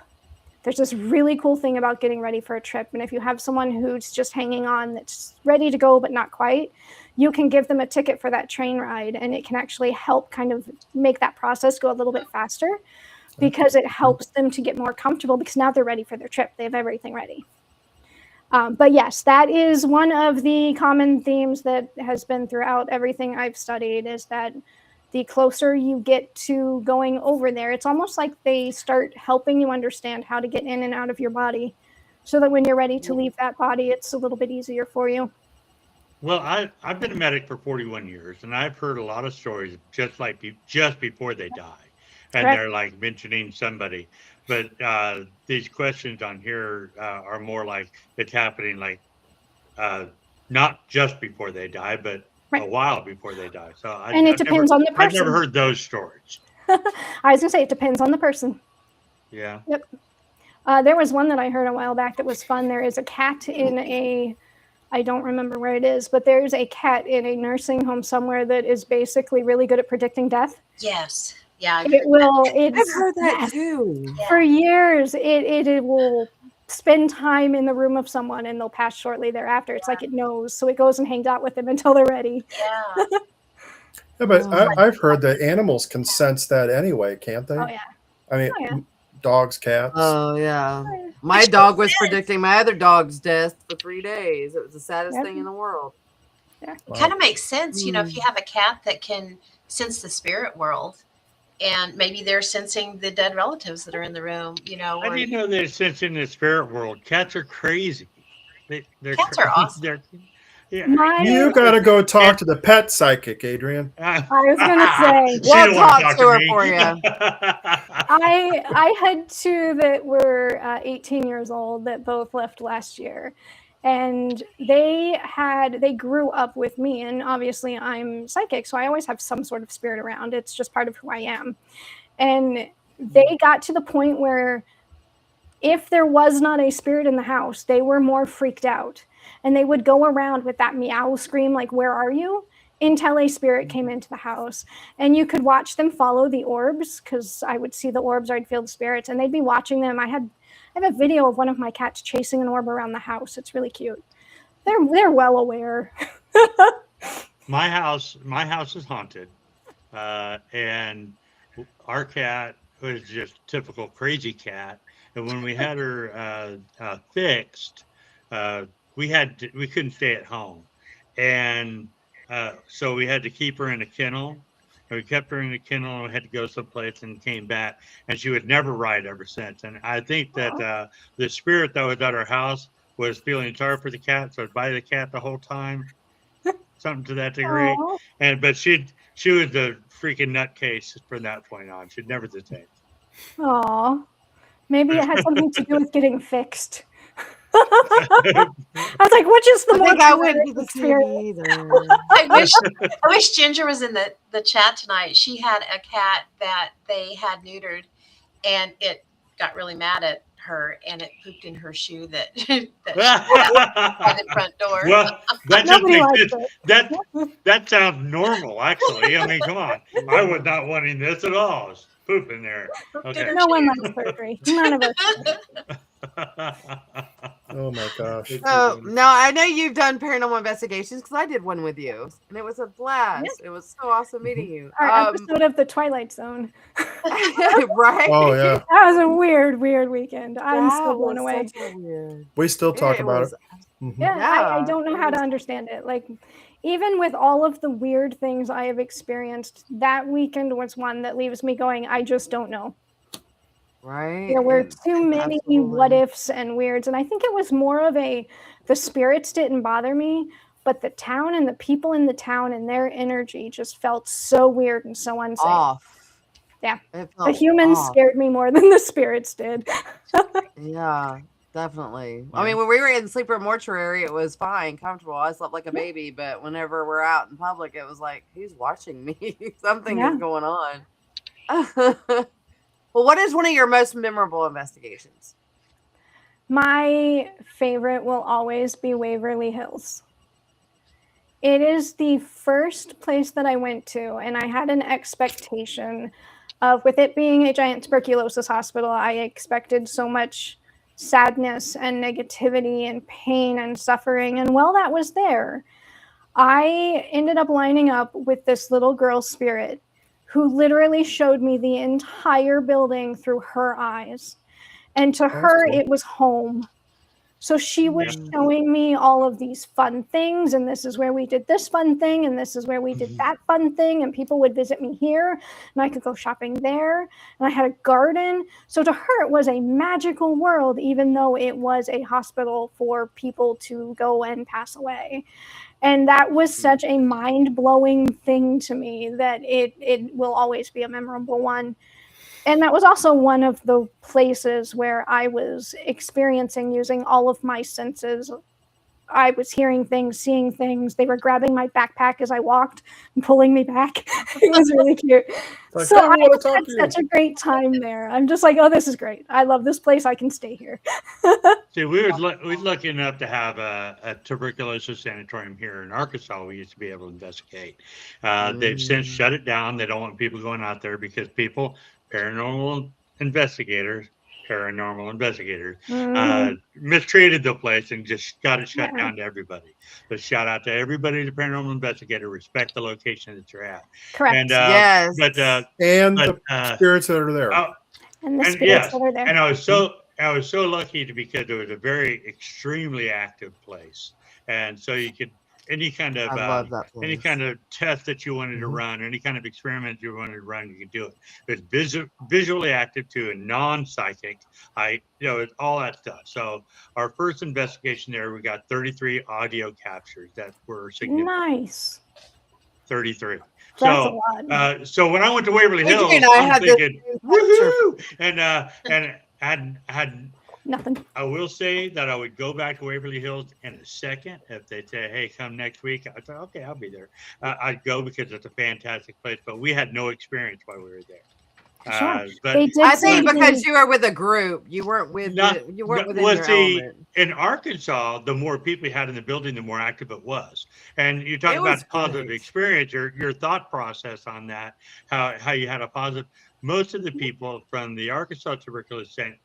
There's this really cool thing about getting ready for a trip. And if you have someone who's just hanging on, that's ready to go, but not quite, you can give them a ticket for that train ride. And it can actually help kind of make that process go a little bit faster because it helps them to get more comfortable because now they're ready for their trip. They have everything ready. But yes, that is one of the common themes that has been throughout everything I've studied, is that the closer you get to going over there, it's almost like they start helping you understand how to get in and out of your body so that when you're ready to leave that body, it's a little bit easier for you. Well, I've been a medic for 41 years, and I've heard a lot of stories just before they die, and Correct. they're like mentioning somebody. But these questions on here are more like it's happening like not just before they die, but a Right. while before they die. So And it depends on the I've never person. heard those stories. I was gonna say it depends on the person. Yeah. Yep. There was one that I heard a while back that was fun. There is a cat in a, I don't remember where it is, but there's a cat in a nursing home somewhere that is basically really good at predicting death. Yes. Yeah. It will. I've heard that yes, too. for years. It will spend time in the room of someone and they'll pass shortly thereafter. It's like it knows, so it goes and hangs out with them until they're ready. Yeah. Yeah, but Oh. I've heard that animals can sense that anyway, can't they? Oh yeah. I mean, Oh, yeah. dogs, cats. Oh yeah. Oh, yeah. My Which dog makes was sense. predicting my other dog's death for 3 days. It was the saddest Yep. thing in the world. It kind of makes sense, you know, if Mm. you have a cat that can sense the spirit world, and maybe they're sensing the dead relatives that are in the room, you know. I Or didn't know they're sensing the spirit world. Cats are crazy. They're Cats are crazy. awesome. Yeah. You got to go talk to the pet psychic, Adrian. I was gonna say, She don't We'll wanna talk to her me. for you. I had two that were 18 years old that both left last year, and they grew up with me, and obviously I'm psychic, so I always have some sort of spirit around. It's just part of who I am. And they got to the point where if there was not a spirit in the house, they were more freaked out, and they would go around with that meow scream, like, "Where are you?" until a spirit came into the house. And you could watch them follow the orbs, because I would see the orbs or I'd feel the spirits, and they'd be watching them. I have a video of one of my cats chasing an orb around the house. It's really cute. They're well aware. My house is haunted, and our cat was just typical crazy cat. And when we had her fixed, we couldn't stay at home, and so we had to keep her in a kennel. And we kept her in a kennel, and we had to go someplace, and came back, and she was never right ever since. And I think that the spirit that was at our house was feeling sorry for the cat, so by the cat the whole time, something to that degree. Aw. But she was the freaking nutcase from that point on. She'd never the same. Aw. Maybe it had something to do with getting fixed. I was like, which is the I more think I wouldn't be traumatic the same experience? either. I wish Ginger was in the chat tonight. She had a cat that they had neutered, and it got really mad at her, and it pooped in her shoe that she left by the front door. Well, that just Nobody makes likes it, that sounds normal, actually. I mean, come on. I was not wanting this at all. It's poop in there. Okay. No one likes surgery. None of us. Oh my gosh. So now I know you've done paranormal investigations because I did one with you, and it was a blast. It was so awesome meeting you. Our episode of the Twilight Zone. Right? Oh yeah. That was a weird weekend. I'm That still blown was away. such a weird. We still talk It about was- it. Mhm. Yeah, I Yeah, don't know it how to was- understand it. Like, even with all of the weird things I have experienced, that weekend was one that leaves me going, I just don't know. Right? There were It- too many absolutely. what ifs and weirds. And I think it was more of the spirits didn't bother me, but the town and the people in the town and their energy just felt so weird and so unsafe. Off. Yeah. It The felt humans off. scared me more than the spirits did. Yeah, definitely. I Yeah. mean, when we were in the sleeper mortuary, it was fine, comfortable. I slept like a baby, but whenever we're out in public, it was like, who's watching me? Something Yeah. is going on. Well, what is one of your most memorable investigations? My favorite will always be Waverly Hills. It is the first place that I went to, and I had an expectation of, with it being a giant tuberculosis hospital, I expected so much sadness and negativity and pain and suffering. And while that was there, I ended up lining up with this little girl spirit who literally showed me the entire building through her eyes. And to her, cool. it was home. So she was showing me all of these fun things, and this is where we did this fun thing, and this is where we did that fun thing, and people would visit me here, and I could go shopping there, and I had a garden. So to her, it was a magical world, even though it was a hospital for people to go and pass away. And that was such a mind-blowing thing to me that it will always be a memorable one. And that was also one of the places where I was experiencing using all of my senses. I was hearing things, seeing things. They were grabbing my backpack as I walked and pulling me back. It was really cute. Like, So "Hey, we I wanna talk had to you." such a great time there. I'm just like, oh, this is great. I love this place. I can stay here. See, we was lucky enough to have a tuberculosis sanatorium here in Arkansas. We used to be able to investigate. They've since shut it down. They don't want people going out there because paranormal investigators, mistreated the place and just got it shut down to everybody. But shout out to everybody, the paranormal investigator. Respect the location that you're at. Correct. And Yes. And the spirits that are there. And the And spirits yes, that are there. and I was so lucky because it was a very extremely active place, and so you could any kind of I love that any place. kind of test that you wanted to run, any kind of experiment you wanted to run, you could do it. It's visually active too, and non-psychic. It's all that stuff. So our first investigation there, we got 33 audio captures that were significant. Nice. 33. That's So, a lot. so when I went to Waverly Hills, Adrian and I I'm had the thinking, same woohoo! And had Nothing. I will say that I would go back to Waverly Hills in a second if they say, "Hey, come next week." I'd say, "Okay, I'll be there." I'd go because it's a fantastic place. But we had no experience while we were there. Sure. But They did I say think because you were with a group, you weren't within well, your see, element. in Arkansas, the more people you had in the building, the more active it was. And you talk It about was positive great. experience, your thought process on that, how you had a positive. Most of the people from the Arkansas tuberculosis, you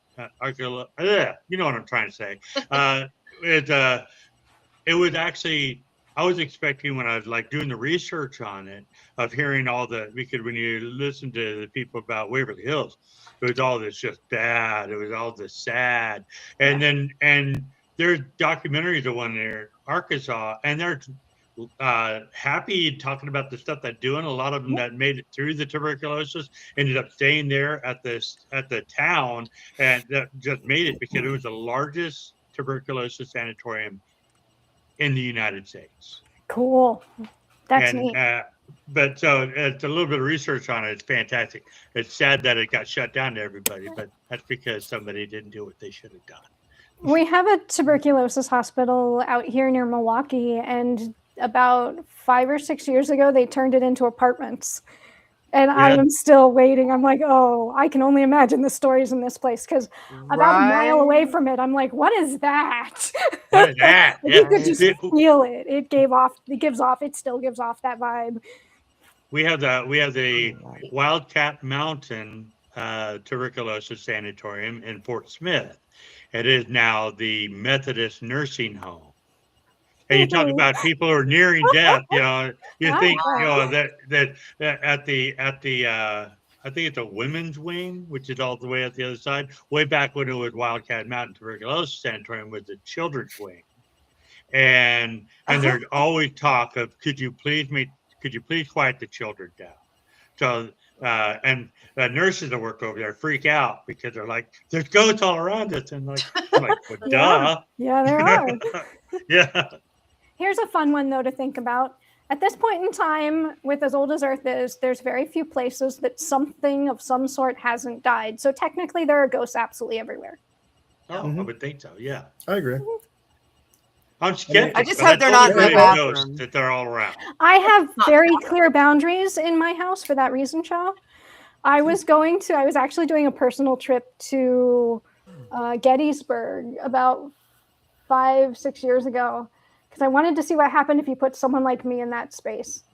know what I'm trying to say. It was actually, I was expecting when I was like doing the research on it, of hearing all because when you listen to the people about Waverly Hills, it was all this just bad. It was all this sad. And there's documentaries of one there in Arkansas, and they're happy talking about the stuff they're doing. A lot of them that made it through the tuberculosis ended up staying there at the town, and that just made it because it was the largest tuberculosis sanatorium in the United States. Cool. That's And neat. but so it's a little bit of research on it. It's fantastic. It's sad that it got shut down to everybody, but that's because somebody didn't do what they should have done. We have a tuberculosis hospital out here near Milwaukee, and about 5 or 6 years ago, they turned it into apartments. And I am still waiting. I'm like, oh, I can only imagine the stories in this place, because about a mile away from it, I'm like, what is that? What is that? You could just feel it. It still gives off that vibe. We have the Wildcat Mountain tuberculosis sanatorium in Fort Smith. It is now the Methodist nursing home. And you talk about people who are nearing death, you think, that at the I think it's a women's wing, which is all the way at the other side. Way back when it was Wildcat Mountain Tuberculosis Sanatorium, was the children's wing. And there's always talk of, could you please quiet the children down? So and the nurses that work over there freak out because they're like, there's ghosts all around us. And I'm like, well, duh. Yeah, there are. Yeah. Here's a fun one, though, to think about. At this point in time, with as old as Earth is, there's very few places that something of some sort hasn't died. So technically, there are ghosts absolutely everywhere. Oh, I would think so. Yeah. I agree. I'm skeptical. I just hope they're not in my bathroom. That they're all around. I have very clear boundaries in my house for that reason, Shaw. I was actually doing a personal trip to Gettysburg about 5-6 years ago, because I wanted to see what happened if you put someone like me in that space.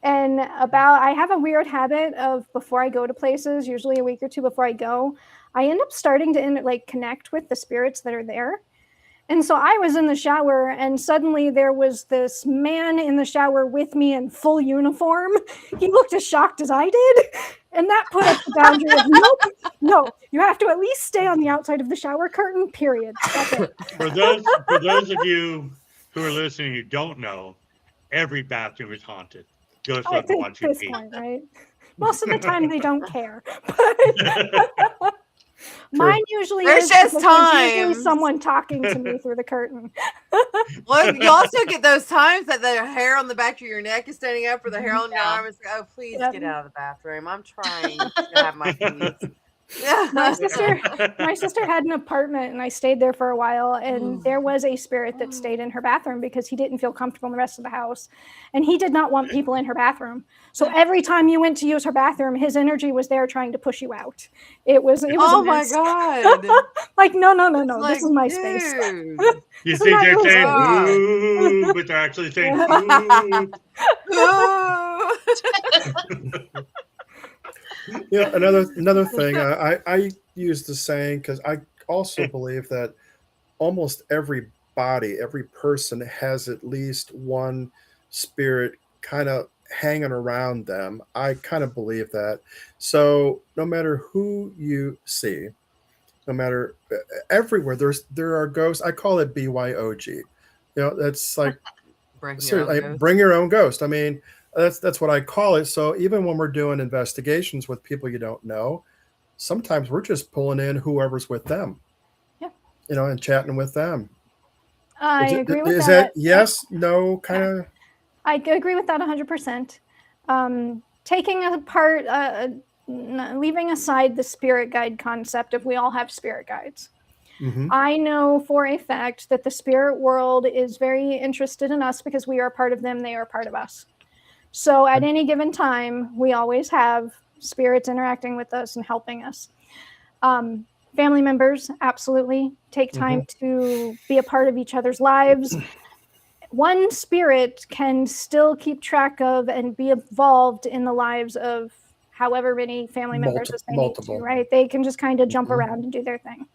And I have a weird habit of, before I go to places, usually a week or two before I go, I end up starting to connect with the spirits that are there. And so I was in the shower, and suddenly there was this man in the shower with me in full uniform. He looked as shocked as I did. And that put up the boundary of nope, no, you have to at least stay on the outside of the shower curtain, period. That's it. For those of you who are listening who don't know, every bathroom is haunted. Ghosts I love to think watch at you this pee. point, right? Most of the time they don't care. But mine usually There's is just because there's usually times. someone talking to me through the curtain. Well, you also get those times that the hair on the back of your neck is standing up or the hair on your arm is, oh, please Yep. get out of the bathroom. I'm trying to have my peace. My sister had an apartment and I stayed there for a while, and there was a spirit that stayed in her bathroom because he didn't feel comfortable in the rest of the house, and he did not want people in her bathroom. So every time you went to use her bathroom, his energy was there trying to push you out. It was Oh a my mess. God. Like no, It's this is my space. dude. You This is think not they're your saying space. ooh, but they're actually saying ooh. Ooh. Yeah, another thing I use the saying because I also believe that almost every body, every person has at least one spirit kind of hanging around them. I kind of believe that. So no matter who you see, no matter everywhere, there are ghosts. I call it BYOG. That's like Bring your seriously, own like, ghost. bring your own ghost. I mean, that's what I call it. So even when we're doing investigations with people you don't know, sometimes we're just pulling in whoever's with them. Yeah. And chatting with them. I agree with Is that. that yes, no, kind of? I agree with that 100%. Taking apart, leaving aside the spirit guide concept of we all have spirit guides. Mm-hmm. I know for a fact that the spirit world is very interested in us because we are a part of them, they are a part of us. So at any given time, we always have spirits interacting with us and helping us. Family members, absolutely take time to be a part of each other's lives. One spirit can still keep track of and be involved in the lives of however many family members as they need to, right? They can just kind of jump around and do their thing.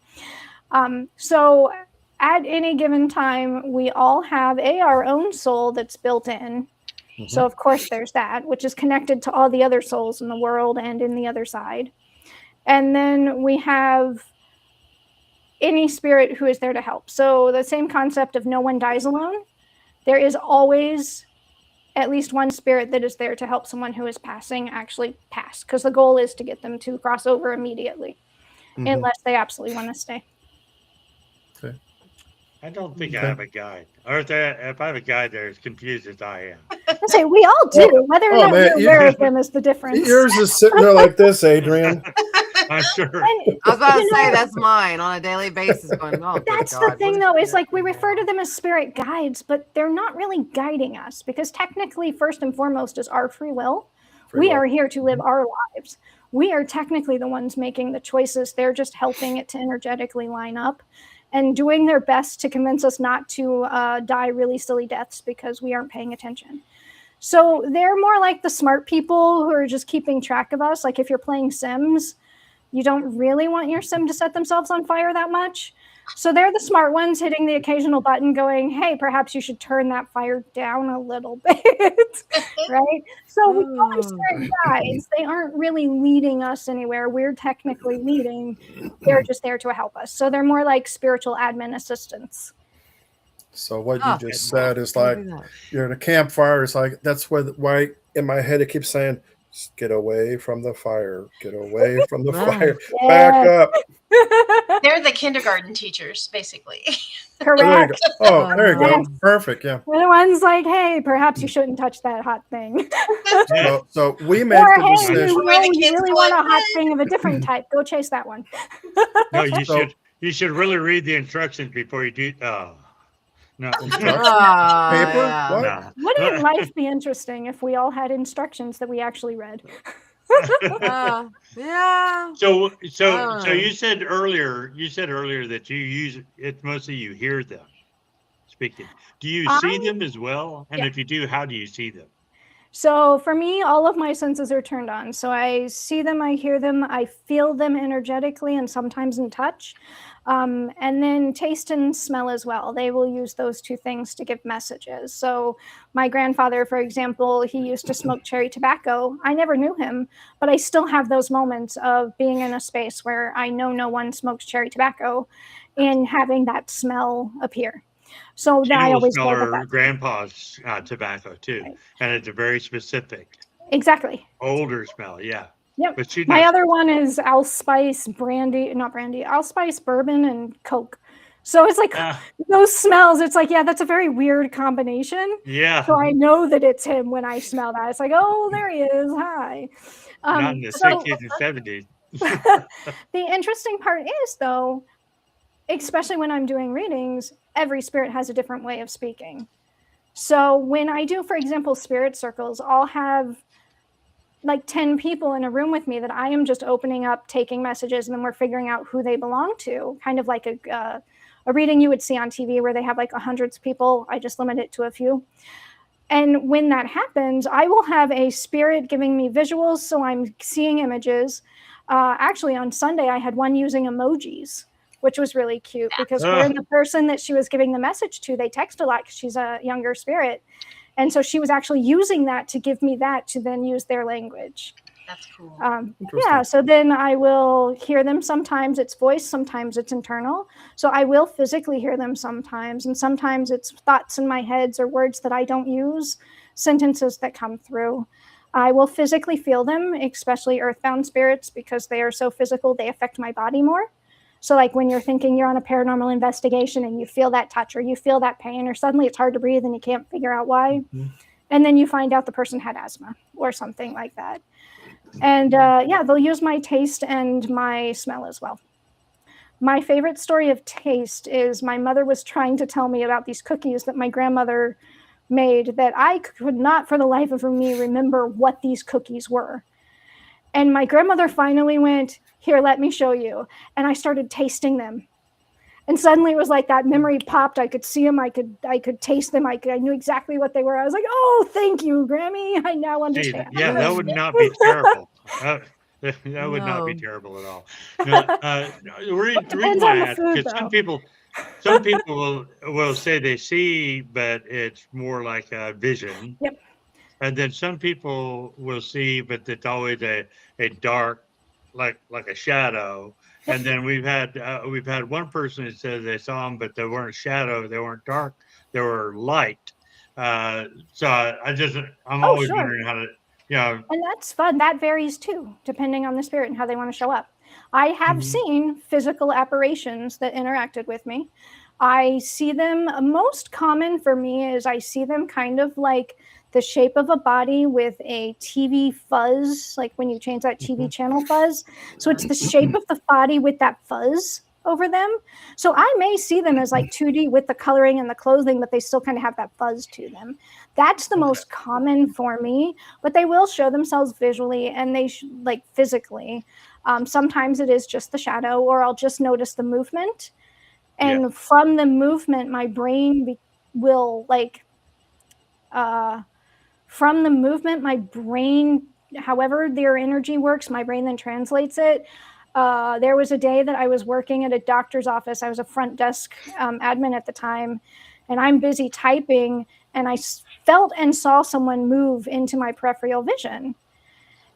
So at any given time, we all have our own soul that's built in. So of course there's that, which is connected to all the other souls in the world and in the other side. And then we have any spirit who is there to help. So the same concept of no one dies alone. There is always at least one spirit that is there to help someone who is passing actually pass, because the goal is to get them to cross over immediately, unless they absolutely want to stay. Okay. I don't think I have a guide. Or if I have a guide, they're as confused as I am. I say we all do. Whether or not man, you're aware of them is the difference. Yours is sitting there like this, Adrian. I'm sure. I was about to say that's mine on a daily basis. Going, oh, that's the thing, though, is like we refer to them as spirit guides, but they're not really guiding us because technically, first and foremost, is our free will. We are here to live our lives. We are technically the ones making the choices. They're just helping it to energetically line up and doing their best to convince us not to die really silly deaths because we aren't paying attention. So they're more like the smart people who are just keeping track of us. Like if you're playing Sims, you don't really want your sim to set themselves on fire that much. So they're the smart ones hitting the occasional button going, hey, perhaps you should turn that fire down a little bit, right? So we call them spirit guides. They aren't really leading us anywhere. We're technically leading. They're just there to help us. So they're more like spiritual admin assistants. So what you just said is like you're in a campfire. It's like that's why in my head it keeps saying, "Get away from the fire. Get away from the fire. Back up." They're the kindergarten teachers, basically. Correct. There you go. Perfect. Yeah. They're the ones like, hey, perhaps you shouldn't touch that hot thing. So we make or, the hey, decision. you really want a hot thing of a different type. Go chase that one. No, you should really read the instructions before you do. Oh. No. Paper? Yeah. What? No. Wouldn't life be interesting if we all had instructions that we actually read? Yeah. So you said earlier that you use it mostly you hear them speaking. Do you see them as well? And if you do, how do you see them? So for me, all of my senses are turned on. So I see them, I hear them, I feel them energetically and sometimes in touch. And then taste and smell as well. They will use those two things to give messages. So my grandfather, for example, he used to smoke cherry tobacco. I never knew him, but I still have those moments of being in a space where I know no one smokes cherry tobacco and having that smell appear. So Tina I will always smell know that her that's grandpa's tobacco too, right. and it's a very specific Exactly. older smell. Yeah, Yep. but she My knows. other one is allspice brandy, not brandy, allspice bourbon and Coke. So it's like those smells. It's like, yeah, that's a very weird combination. Yeah, So I know that it's him when I smell that. It's like, oh, there he is. Hi. not in the So 60s and 70s. the interesting part is, though, especially when I'm doing readings, every spirit has a different way of speaking. So when I do, for example, spirit circles, I'll have like 10 people in a room with me that I am just opening up, taking messages, and then we're figuring out who they belong to. Kind of like a reading you would see on TV where they have like hundreds of people. I just limit it to a few. And when that happens, I will have a spirit giving me visuals. So I'm seeing images. Actually, on Sunday, I had one using emojis, which was really cute because when the person that she was giving the message to, they text a lot because she's a younger spirit. And so she was actually using that to give me that to then use their language. That's cool. Yeah, so then I will hear them. Sometimes it's voice, sometimes it's internal. So I will physically hear them sometimes. And sometimes it's thoughts in my heads or words that I don't use, sentences that come through. I will physically feel them, especially earthbound spirits, because they are so physical, they affect my body more. So like when you're thinking you're on a paranormal investigation and you feel that touch or you feel that pain or suddenly it's hard to breathe and you can't figure out why. And then you find out the person had asthma or something like that. And yeah, they'll use my taste and my smell as well. My favorite story of taste is my mother was trying to tell me about these cookies that my grandmother made that I could not for the life of me remember what these cookies were. And my grandmother finally went, "Here, let me show you." And I started tasting them. And suddenly it was like that memory popped. I could see them. I could taste them. I knew exactly what they were. I was like, "Oh, thank you, Grammy. I now understand." Yeah, that would not be terrible. That would not be No. terrible at all. No, the reason Depends why on I the ask, food, because though. some people will say they see, but it's more like a vision. Yep. And then some people will see, but it's always a dark, like a shadow. Yep. And then we've had one person that says they saw them, but they weren't shadow, they weren't dark, they were light. So I'm Oh, always sure. wondering how to, you know, And that's fun. That varies too, depending on the spirit and how they want to show up. I have seen physical apparitions that interacted with me. I see them, most common for me is I see them kind of like the shape of a body with a TV fuzz, like when you change that TV channel fuzz. So it's the shape of the body with that fuzz over them. So I may see them as like 2D with the coloring and the clothing, but they still kind of have that fuzz to them. That's the most common for me, but they will show themselves visually and they like physically. Sometimes it is just the shadow, or I'll just notice the movement. And from the movement, my brain will like, from the movement, my brain, however their energy works, my brain then translates it. There was a day that I was working at a doctor's office. I was a front desk admin at the time, and I'm busy typing, and I felt and saw someone move into my peripheral vision.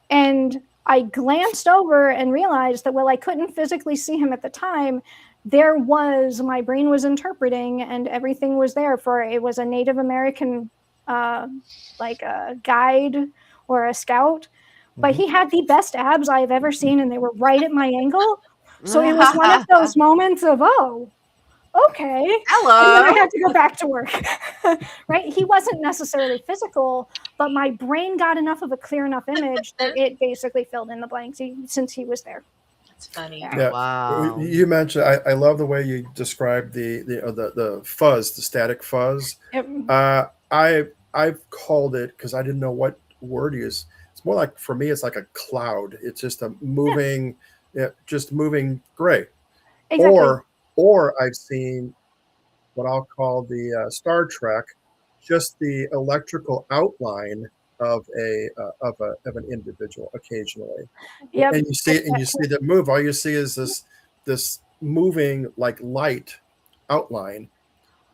And I glanced over and realized that while I couldn't physically see him at the time, my brain was interpreting and everything was there it was a Native American, like a guide or a scout, but he had the best abs I've ever seen and they were right at my angle. So it was one of those moments of, oh, okay. Hello. And then I had to go back to work. Right? He wasn't necessarily physical, but my brain got enough of a clear enough image that it basically filled in the blanks since he was there. That's funny. Yeah. Wow. You mentioned, I love the way you described the fuzz, the static fuzz. Yep. I've called it, because I didn't know what word to use. It's more like, for me, it's like a cloud. It's just a moving, just moving gray. Exactly. Or I've seen what I'll call the Star Trek, just the electrical outline of an individual occasionally. Yep. And you see it, and you see that move. All you see is this moving like light outline.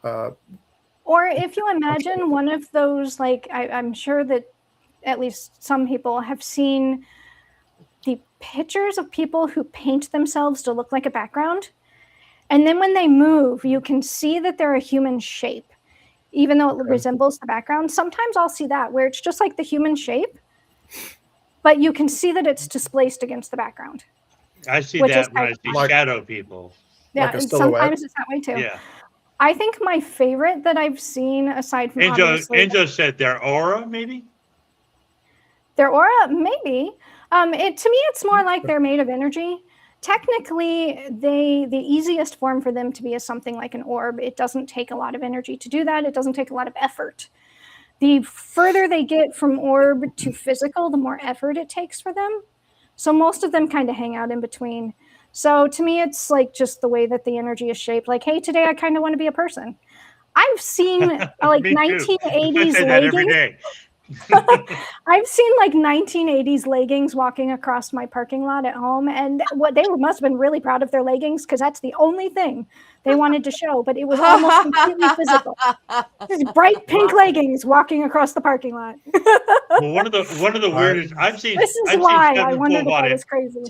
Or if you imagine one of those, like I'm sure that at least some people have seen the pictures of people who paint themselves to look like a background. And then when they move, you can see that they're a human shape, even though it resembles the background. Sometimes I'll see that where it's just like the human shape, but you can see that it's displaced against the background. I see Which that is when I kind of see fun. shadow people. Yeah, like a and silhouette. sometimes it's that way too. Yeah. I think my favorite that I've seen, aside from obviously Enzo said their aura, maybe? their aura, maybe. To me, it's more like they're made of energy. Technically, the easiest form for them to be is something like an orb. It doesn't take a lot of energy to do that. It doesn't take a lot of effort. The further they get from orb to physical, the more effort it takes for them. So most of them kind of hang out in between. So to me, it's like just the way that the energy is shaped. Like, hey, today I kind of want to be a person. I've seen like Me too. I 1980s say that every leggings. day. I've seen like 1980s leggings walking across my parking lot at home, and what they must have been really proud of their leggings because that's the only thing they wanted to show, but it was almost completely physical. Just bright pink leggings walking across the parking lot. Well, one of the weirdest I've seen. This is I've why seen I 7 wondered full if I body. was crazy.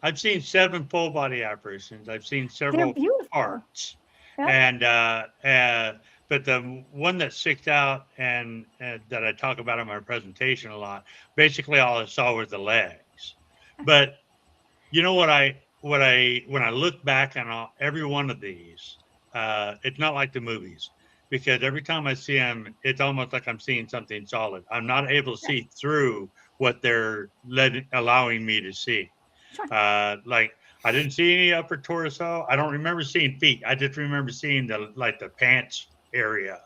I've seen 7 full body apparitions. I've seen They're several beautiful. parts, Yeah. and but the one that sticks out and that I talk about in my presentation a lot, basically all I saw was the legs. But you know what when I look back on every one of these, it's not like the movies because every time I see them, it's almost like I'm seeing something solid. I'm not able to see through what they're allowing me to see. Sure. Like I didn't see any upper torso. I don't remember seeing feet. I just remember seeing the pants area,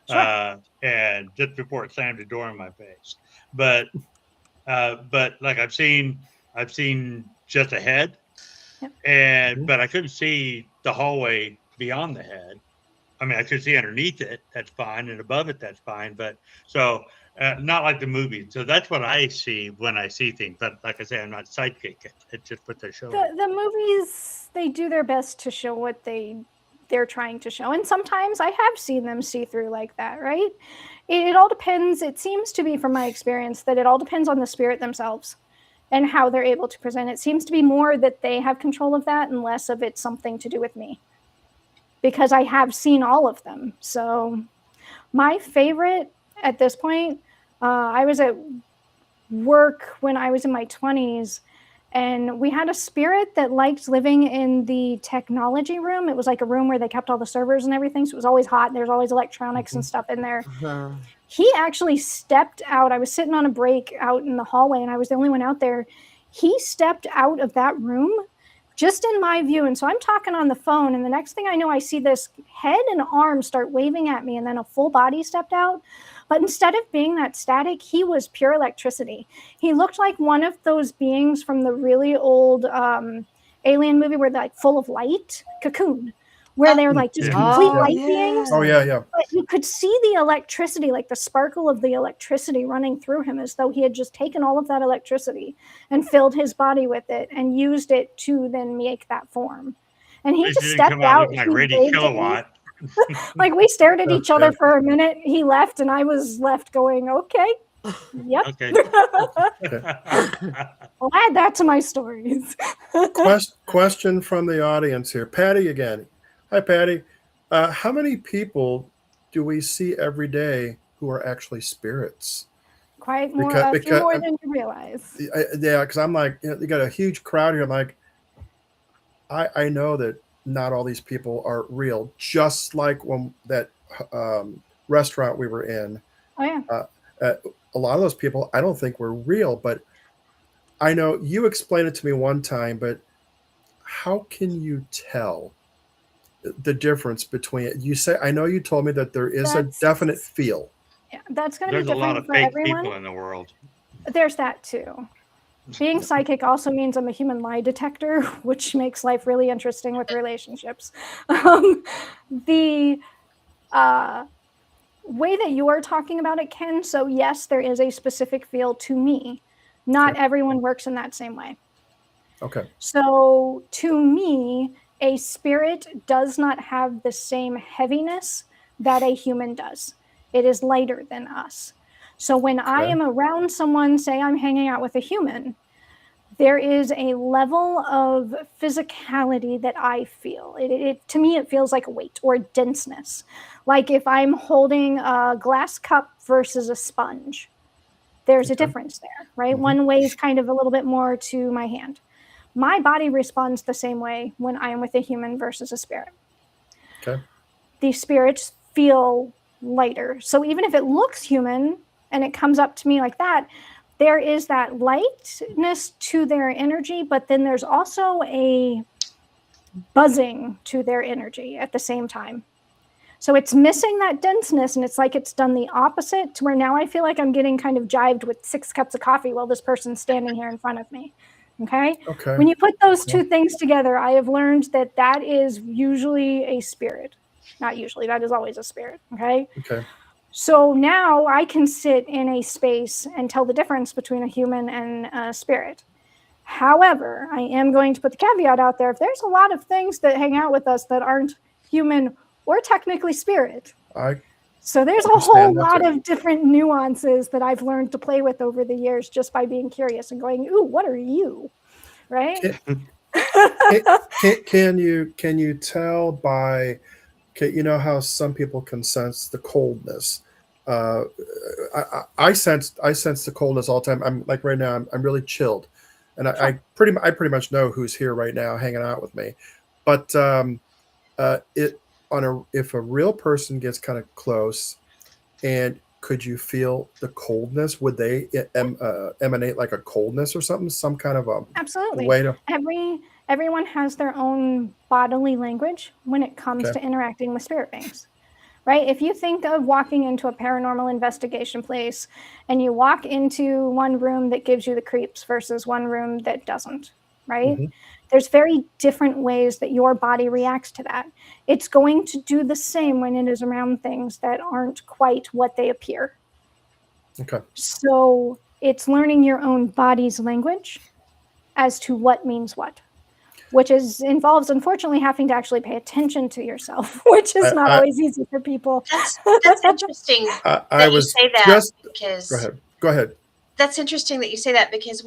Sure. and just before it slammed the door in my face. But like I've seen just a head, Yep. but I couldn't see the hallway beyond the head. I mean, I could see underneath it. That's fine, and above it, that's fine. But so not like the movie. So that's what I see when I see things. But like I say, I'm not psychic. It's just what they show. The movies, they do their best to show what they're trying to show, and sometimes I have seen them see through like that, right? It all depends. It seems to be, from my experience, that it all depends on the spirit themselves and how they're able to present. It seems to be more that they have control of that and less of it's something to do with me, because I have seen all of them. So my favorite at this point, I was at work when I was in my 20s, and we had a spirit that liked living in the technology room. It was like a room where they kept all the servers and everything, so it was always hot, and there's always electronics and stuff in there. He actually stepped out. I was sitting on a break out in the hallway, and I was the only one out there. He stepped out of that room just in my view. And so I'm talking on the phone, and the next thing I know, I see this head and arm start waving at me, and then a full body stepped out. But instead of being that static, he was pure electricity. He looked like one of those beings from the really old Alien movie where they're like full of light, Cocoon, where they're like just complete light beings. Oh, yeah. But you could see the electricity, like the sparkle of the electricity running through him, as though he had just taken all of that electricity and filled his body with it and used it to then make that form. And he just stepped out. Like Rady Kilowatt. Like we stared at each other for a minute. He left, and I was left going, okay. Yep. Okay. I'll add that to my stories. Question from the audience here. Patty again. Hi, Patty. How many people do we see every day who are actually spirits? Quite more, a few more than you realize. Yeah, because I'm like, you got a huge crowd here. I'm like, I know that not all these people are real. Just like when that restaurant we were in. Oh, yeah. A lot of those people, I don't think were real, but I know you explained it to me one time, but how can you tell the difference between it? You say, I know you told me that there is a definite feel. Yeah, that's going to be There's a lot different of for fake everyone. people in the world. There's that too. Being psychic also means I'm a human lie detector, which makes life really interesting with relationships. The way that you are talking about it, Ken, so yes, there is a specific feel to me. Not everyone works in that same way. Okay. So to me, a spirit does not have the same heaviness that a human does. It is lighter than us. So when I am around someone, say I'm hanging out with a human, there is a level of physicality that I feel. To me, it feels like a weight or denseness. Like if I'm holding a glass cup versus a sponge, there's a difference there, right? One weighs kind of a little bit more to my hand. My body responds the same way when I am with a human versus a spirit. Okay. These spirits feel lighter. So even if it looks human and it comes up to me like that, there is that lightness to their energy, but then there's also a buzzing to their energy at the same time. So it's missing that denseness, and it's like it's done the opposite, to where now I feel like I'm getting kind of jived with 6 cups of coffee while this person's standing here in front of me. Okay? Okay. When you put those two things together, I have learned that that is usually a spirit. Not usually, that is always a spirit. Okay? Okay. So now I can sit in a space and tell the difference between a human and a spirit. However, I am going to put the caveat out there. If there's a lot of things that hang out with us that aren't human or technically spirit, so there's a whole lot of different nuances that I've learned to play with over the years just by being curious and going, ooh, what are you? Right? Can you tell by, you know how some people can sense the coldness? I sense the coldness all the time. I'm like right now, I'm really chilled, and I pretty much know who's here right now hanging out with me. But if a real person gets kind of close, and could you feel the coldness? Would they emanate like a coldness or something? Some kind of absolutely way to. Everyone has their own bodily language when it comes to interacting with spirit beings, right? If you think of walking into a paranormal investigation place and you walk into one room that gives you the creeps versus one room that doesn't, right? Mm-hmm. There's very different ways that your body reacts to that. It's going to do the same when it is around things that aren't quite what they appear. Okay. So it's learning your own body's language as to what means what, which involves, unfortunately, having to actually pay attention to yourself, which is not always easy for people. That's interesting that you say that, because Go ahead. That's interesting that you say that, because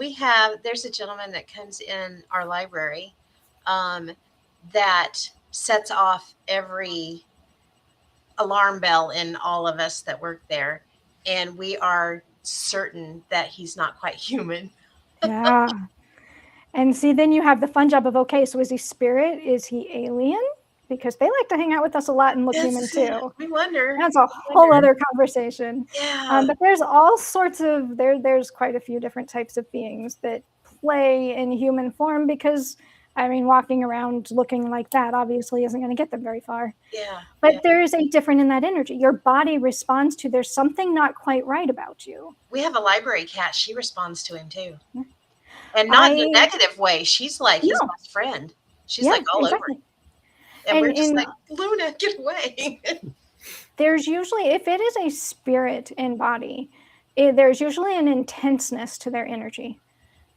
there's a gentleman that comes in our library that sets off every alarm bell in all of us that work there. And we are certain that he's not quite human. Yeah. And see, then you have the fun job of, okay, so is he spirit? Is he alien? Because they like to hang out with us a lot and look human too. We wonder. That's a whole other conversation. Yeah. But there's all sorts of, there's quite a few different types of beings that play in human form, because, I mean, walking around looking like that obviously isn't going to get them very far. Yeah. But there is a different in that energy. Your body responds to, there's something not quite right about you. We have a library cat. She responds to him too. And not in a negative way. She's like his best friend. She's like all over him. And we're just like, Luna, get away. There's usually, if it is a spirit in body, there's usually an intenseness to their energy,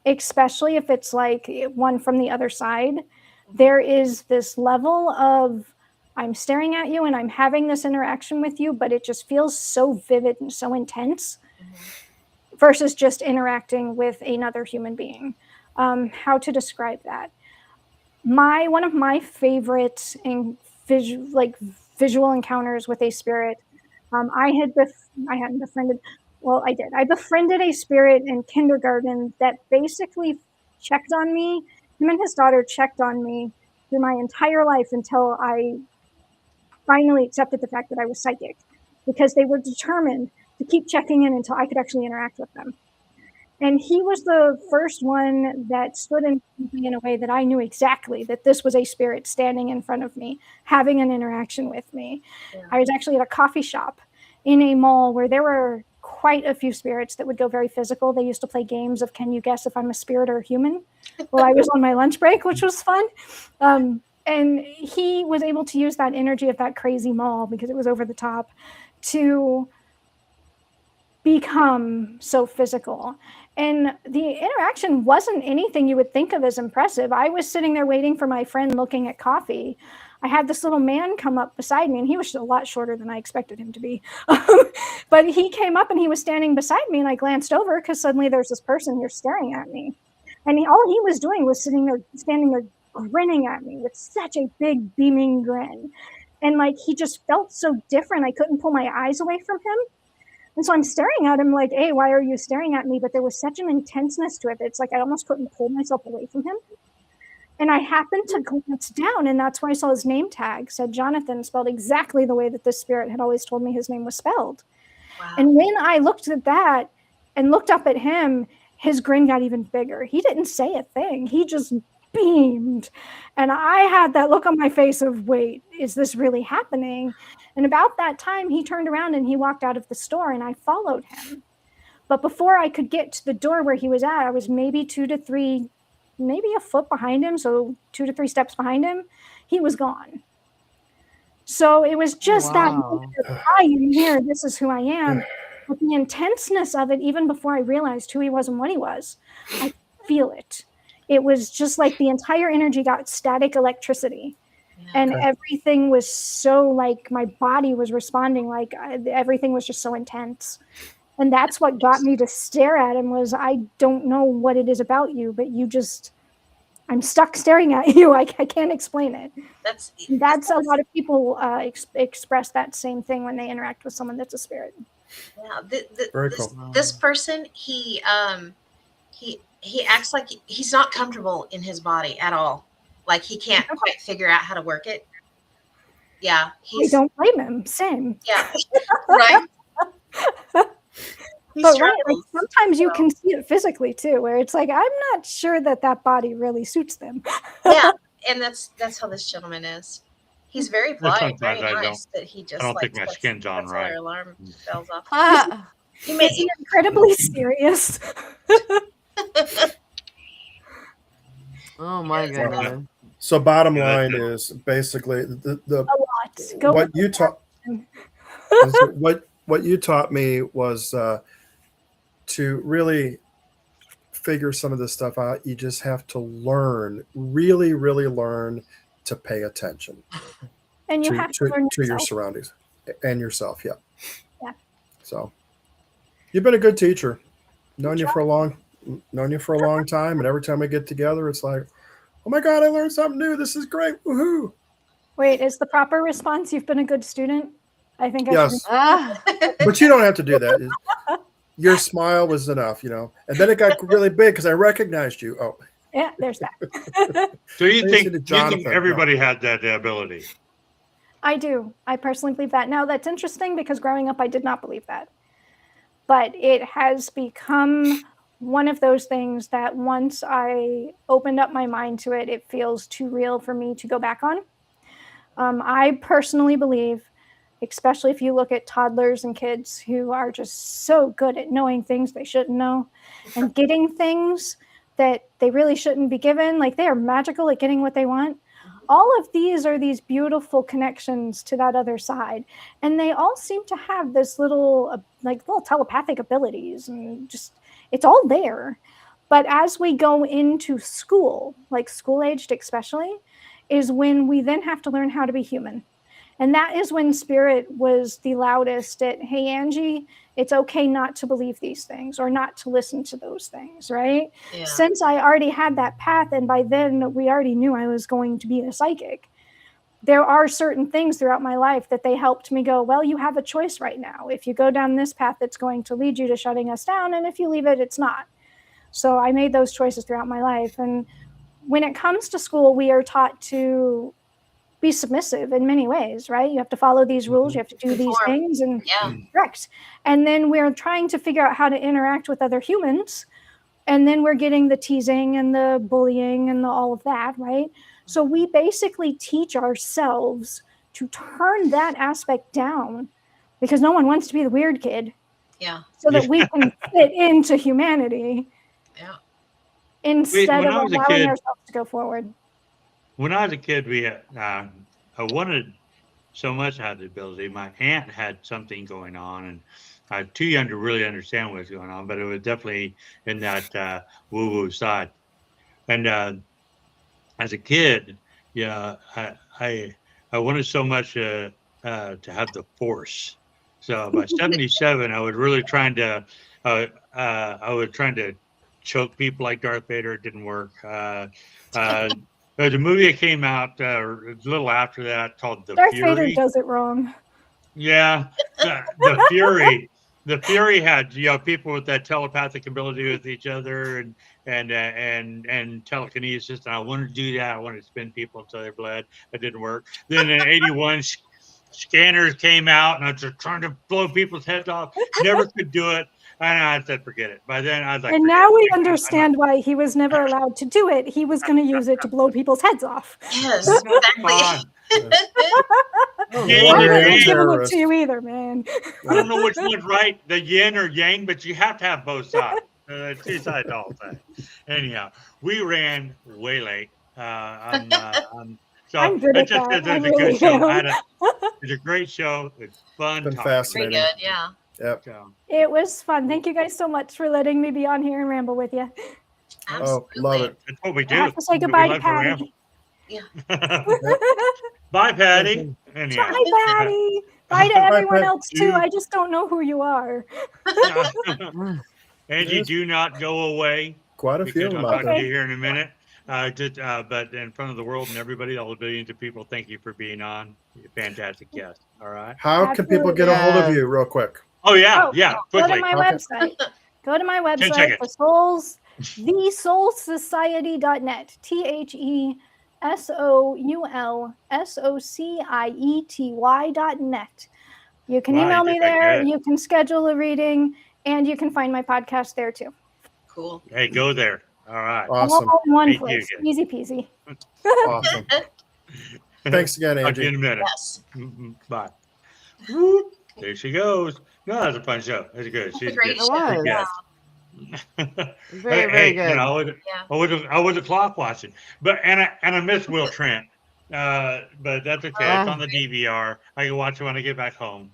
especially if it's like one from the other side. There is this level of, I'm staring at you and I'm having this interaction with you, but it just feels so vivid and so intense versus just interacting with another human being. How to describe that? One of my favorite visual encounters with a spirit. I hadn't befriended. Well, I did. I befriended a spirit in kindergarten that basically checked on me. Him and his daughter checked on me through my entire life until I finally accepted the fact that I was psychic, because they were determined to keep checking in until I could actually interact with them. And he was the first one that stood in a way that I knew exactly that this was a spirit standing in front of me, having an interaction with me. Yeah. I was actually at a coffee shop in a mall where there were quite a few spirits that would go very physical. They used to play games of, can you guess if I'm a spirit or a human? Well, I was on my lunch break, which was fun. And he was able to use that energy of that crazy mall, because it was over the top, to become so physical. And the interaction wasn't anything you would think of as impressive. I was sitting there waiting for my friend looking at coffee. I had this little man come up beside me, and he was a lot shorter than I expected him to be. But he came up and he was standing beside me, and I glanced over because suddenly there's this person here staring at me. And all he was doing was standing there, grinning at me with such a big, beaming grin. And like, he just felt so different. I couldn't pull my eyes away from him. And so I'm staring at him like, hey, why are you staring at me? But there was such an intenseness to it. It's like I almost couldn't pull myself away from him. And I happened to glance down, and that's where I saw his name tag said Jonathan, spelled exactly the way that this spirit had always told me his name was spelled. Wow. And when I looked at that and looked up at him, his grin got even bigger. He didn't say a thing. He just beamed. And I had that look on my face of, wait, is this really happening? And about that time, he turned around and he walked out of the store, and I followed him. But before I could get to the door where he was at, I was maybe 2 to 3, maybe a foot behind him. So 2 to 3 steps behind him, he was gone. So it was just that moment of, I am here, this is who I am. But the intenseness of it, even before I realized who he was and what he was, I feel it. It was just like the entire energy got static electricity. Yeah. And everything was so like, my body was responding like everything was just so intense. And that's what got me to stare at him was, I don't know what it is about you, but you just, I'm stuck staring at you. I can't explain it. That's a lot of people express that same thing when they interact with someone that's a spirit. Yeah, Very cool. This person, he acts like he's not comfortable in his body at all. Like he can't quite figure out how to work it. Yeah, I don't blame him. Same. Yeah, right. But right, like sometimes you can see it physically too, where it's like, I'm not sure that body really suits them. Yeah, and that's how this gentleman is. He's very polite, very nice. That he just I don't think my skin's on right. Our alarm bells off. He makes it incredibly serious. Oh my goodness. So bottom line is basically what you taught. What you taught me was to really figure some of this stuff out. You just have to learn, really, really learn to pay attention. And you have to learn to your surroundings and yourself. Yeah. Yeah. So you've been a good teacher. Known you for a long time, and every time we get together, it's like, oh my God, I learned something new. This is great. Woohoo. Wait, is the proper response you've been a good student? I think yes. But you don't have to do that. Your smile was enough, And then it got really big because I recognized you. Oh. Yeah, there's that. So you think everybody had that ability? I do. I personally believe that. Now, that's interesting because growing up, I did not believe that. But it has become one of those things that once I opened up my mind to it, it feels too real for me to go back on. I personally believe, especially if you look at toddlers and kids who are just so good at knowing things they shouldn't know and getting things that they really shouldn't be given, like they are magical at getting what they want. All of these are these beautiful connections to that other side. And they all seem to have this little telepathic abilities and just, it's all there. But as we go into school, like school-aged especially, is when we then have to learn how to be human. And that is when spirit was the loudest at, hey, Angie, it's okay not to believe these things or not to listen to those things, right? Yeah. Since I already had that path, and by then we already knew I was going to be a psychic, there are certain things throughout my life that they helped me go, well, you have a choice right now. If you go down this path, it's going to lead you to shutting us down. And if you leave it, it's not. So I made those choices throughout my life. And when it comes to school, we are taught to be submissive in many ways, right? You have to follow these rules, you have to do these things, and correct. And then we're trying to figure out how to interact with other humans, and then we're getting the teasing and the bullying and all of that, right? So we basically teach ourselves to turn that aspect down because no one wants to be the weird kid. Yeah. So that we can fit into humanity. Yeah. Instead of allowing ourselves to go forward. When I was a kid, I wanted so much to have the ability. My aunt had something going on, too young to really understand what's going on, but it was definitely in that woo-woo side. And as a kid, yeah, I wanted so much to have the Force. So by '77, I was really trying to I was trying to choke people like Darth Vader. It didn't work. There's a movie that came out a little after that called The Darth Vader Fury. does it wrong. Yeah, the Fury. The Fury had people with that telepathic ability with each other and telekinesis. And I wanted to do that. I wanted to spin people until they bled. It didn't work. Then in '81, scanners came out, and I was just trying to blow people's heads off. Never could do it. And I said, forget it. By then, I was like, And forget now we it. understand why he was never allowed to do it. He was going to use it to blow people's heads off. Yes, Come on. Oh, Yin I or warrior wouldn't yang. have given it terrorist. to you either, man. I don't know which one's right, the yin or yang, but you have to have both sides. Two sides all the time. Anyhow, we ran way late. So I'm good it's at just that. it's I a really good show. am. It's a great show. It's fun. Been talking. fascinating. Very good. Yeah. Yep. So, It was fun. Thank you guys so much for letting me be on here and ramble with you. Oh, love it. that's what we I do. have to say We goodbye to like Patty. ramble. Yeah. Bye, Patty. Anyhow. Bye, Patty. Bye to Bye, everyone Pat. else too. I just don't know who you are. Angie, Yes. do not go away. Quite a few Because of I'll them talk out to there. you here in a minute. But in front of the world and everybody, all the billions of people, thank you for being on. You're a fantastic guest. All right. How can people get a hold of you real quick? Oh yeah, Oh, yeah. Go to Quickly. my Okay. website. Go to my 10 website, seconds. thesoulsociety.net. TheSoulSociety.net. You can Wow, email you me did that there. good. You can schedule a reading, and you can find my podcast there too. Cool. Hey, go there. All right. Awesome. All in one Thank you place. again. Easy peasy. Awesome. Thanks again, Talk to you in Angie. a minute. Yes. Bye. Whoop. There she goes. No, that was a fun show. That's good. She's a Great good. show. was. good Yeah. guest. Very, very Hey, good. I was a clock watching, but I miss Will Trent. But that's okay. It's on the DVR. I can watch it when I get back home.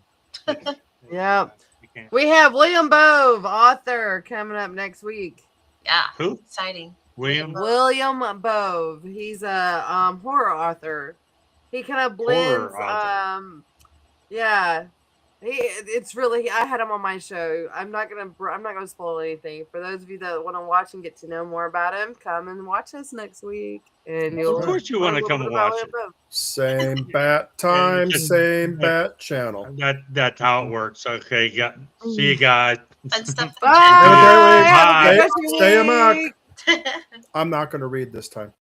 Yep. You can't. We have William Bove, author, coming up next week. Yeah. Who? Exciting. William? William Bove. He's a horror author. He kind of blends. Horror author. Yeah. It's really. I had him on my show. I'm not gonna spoil anything. For those of you that want to watch and get to know more about him, come and watch us next week. And you'll. Of course you learn want a to little come bit and about watch it. William Bove. Same bat time, same bat channel. That's how it works. Okay, see you guys. Fun stuff. Bye. Have a great week. Have a Stay- good stay A.M.O.K. week. I'm not going to read this time.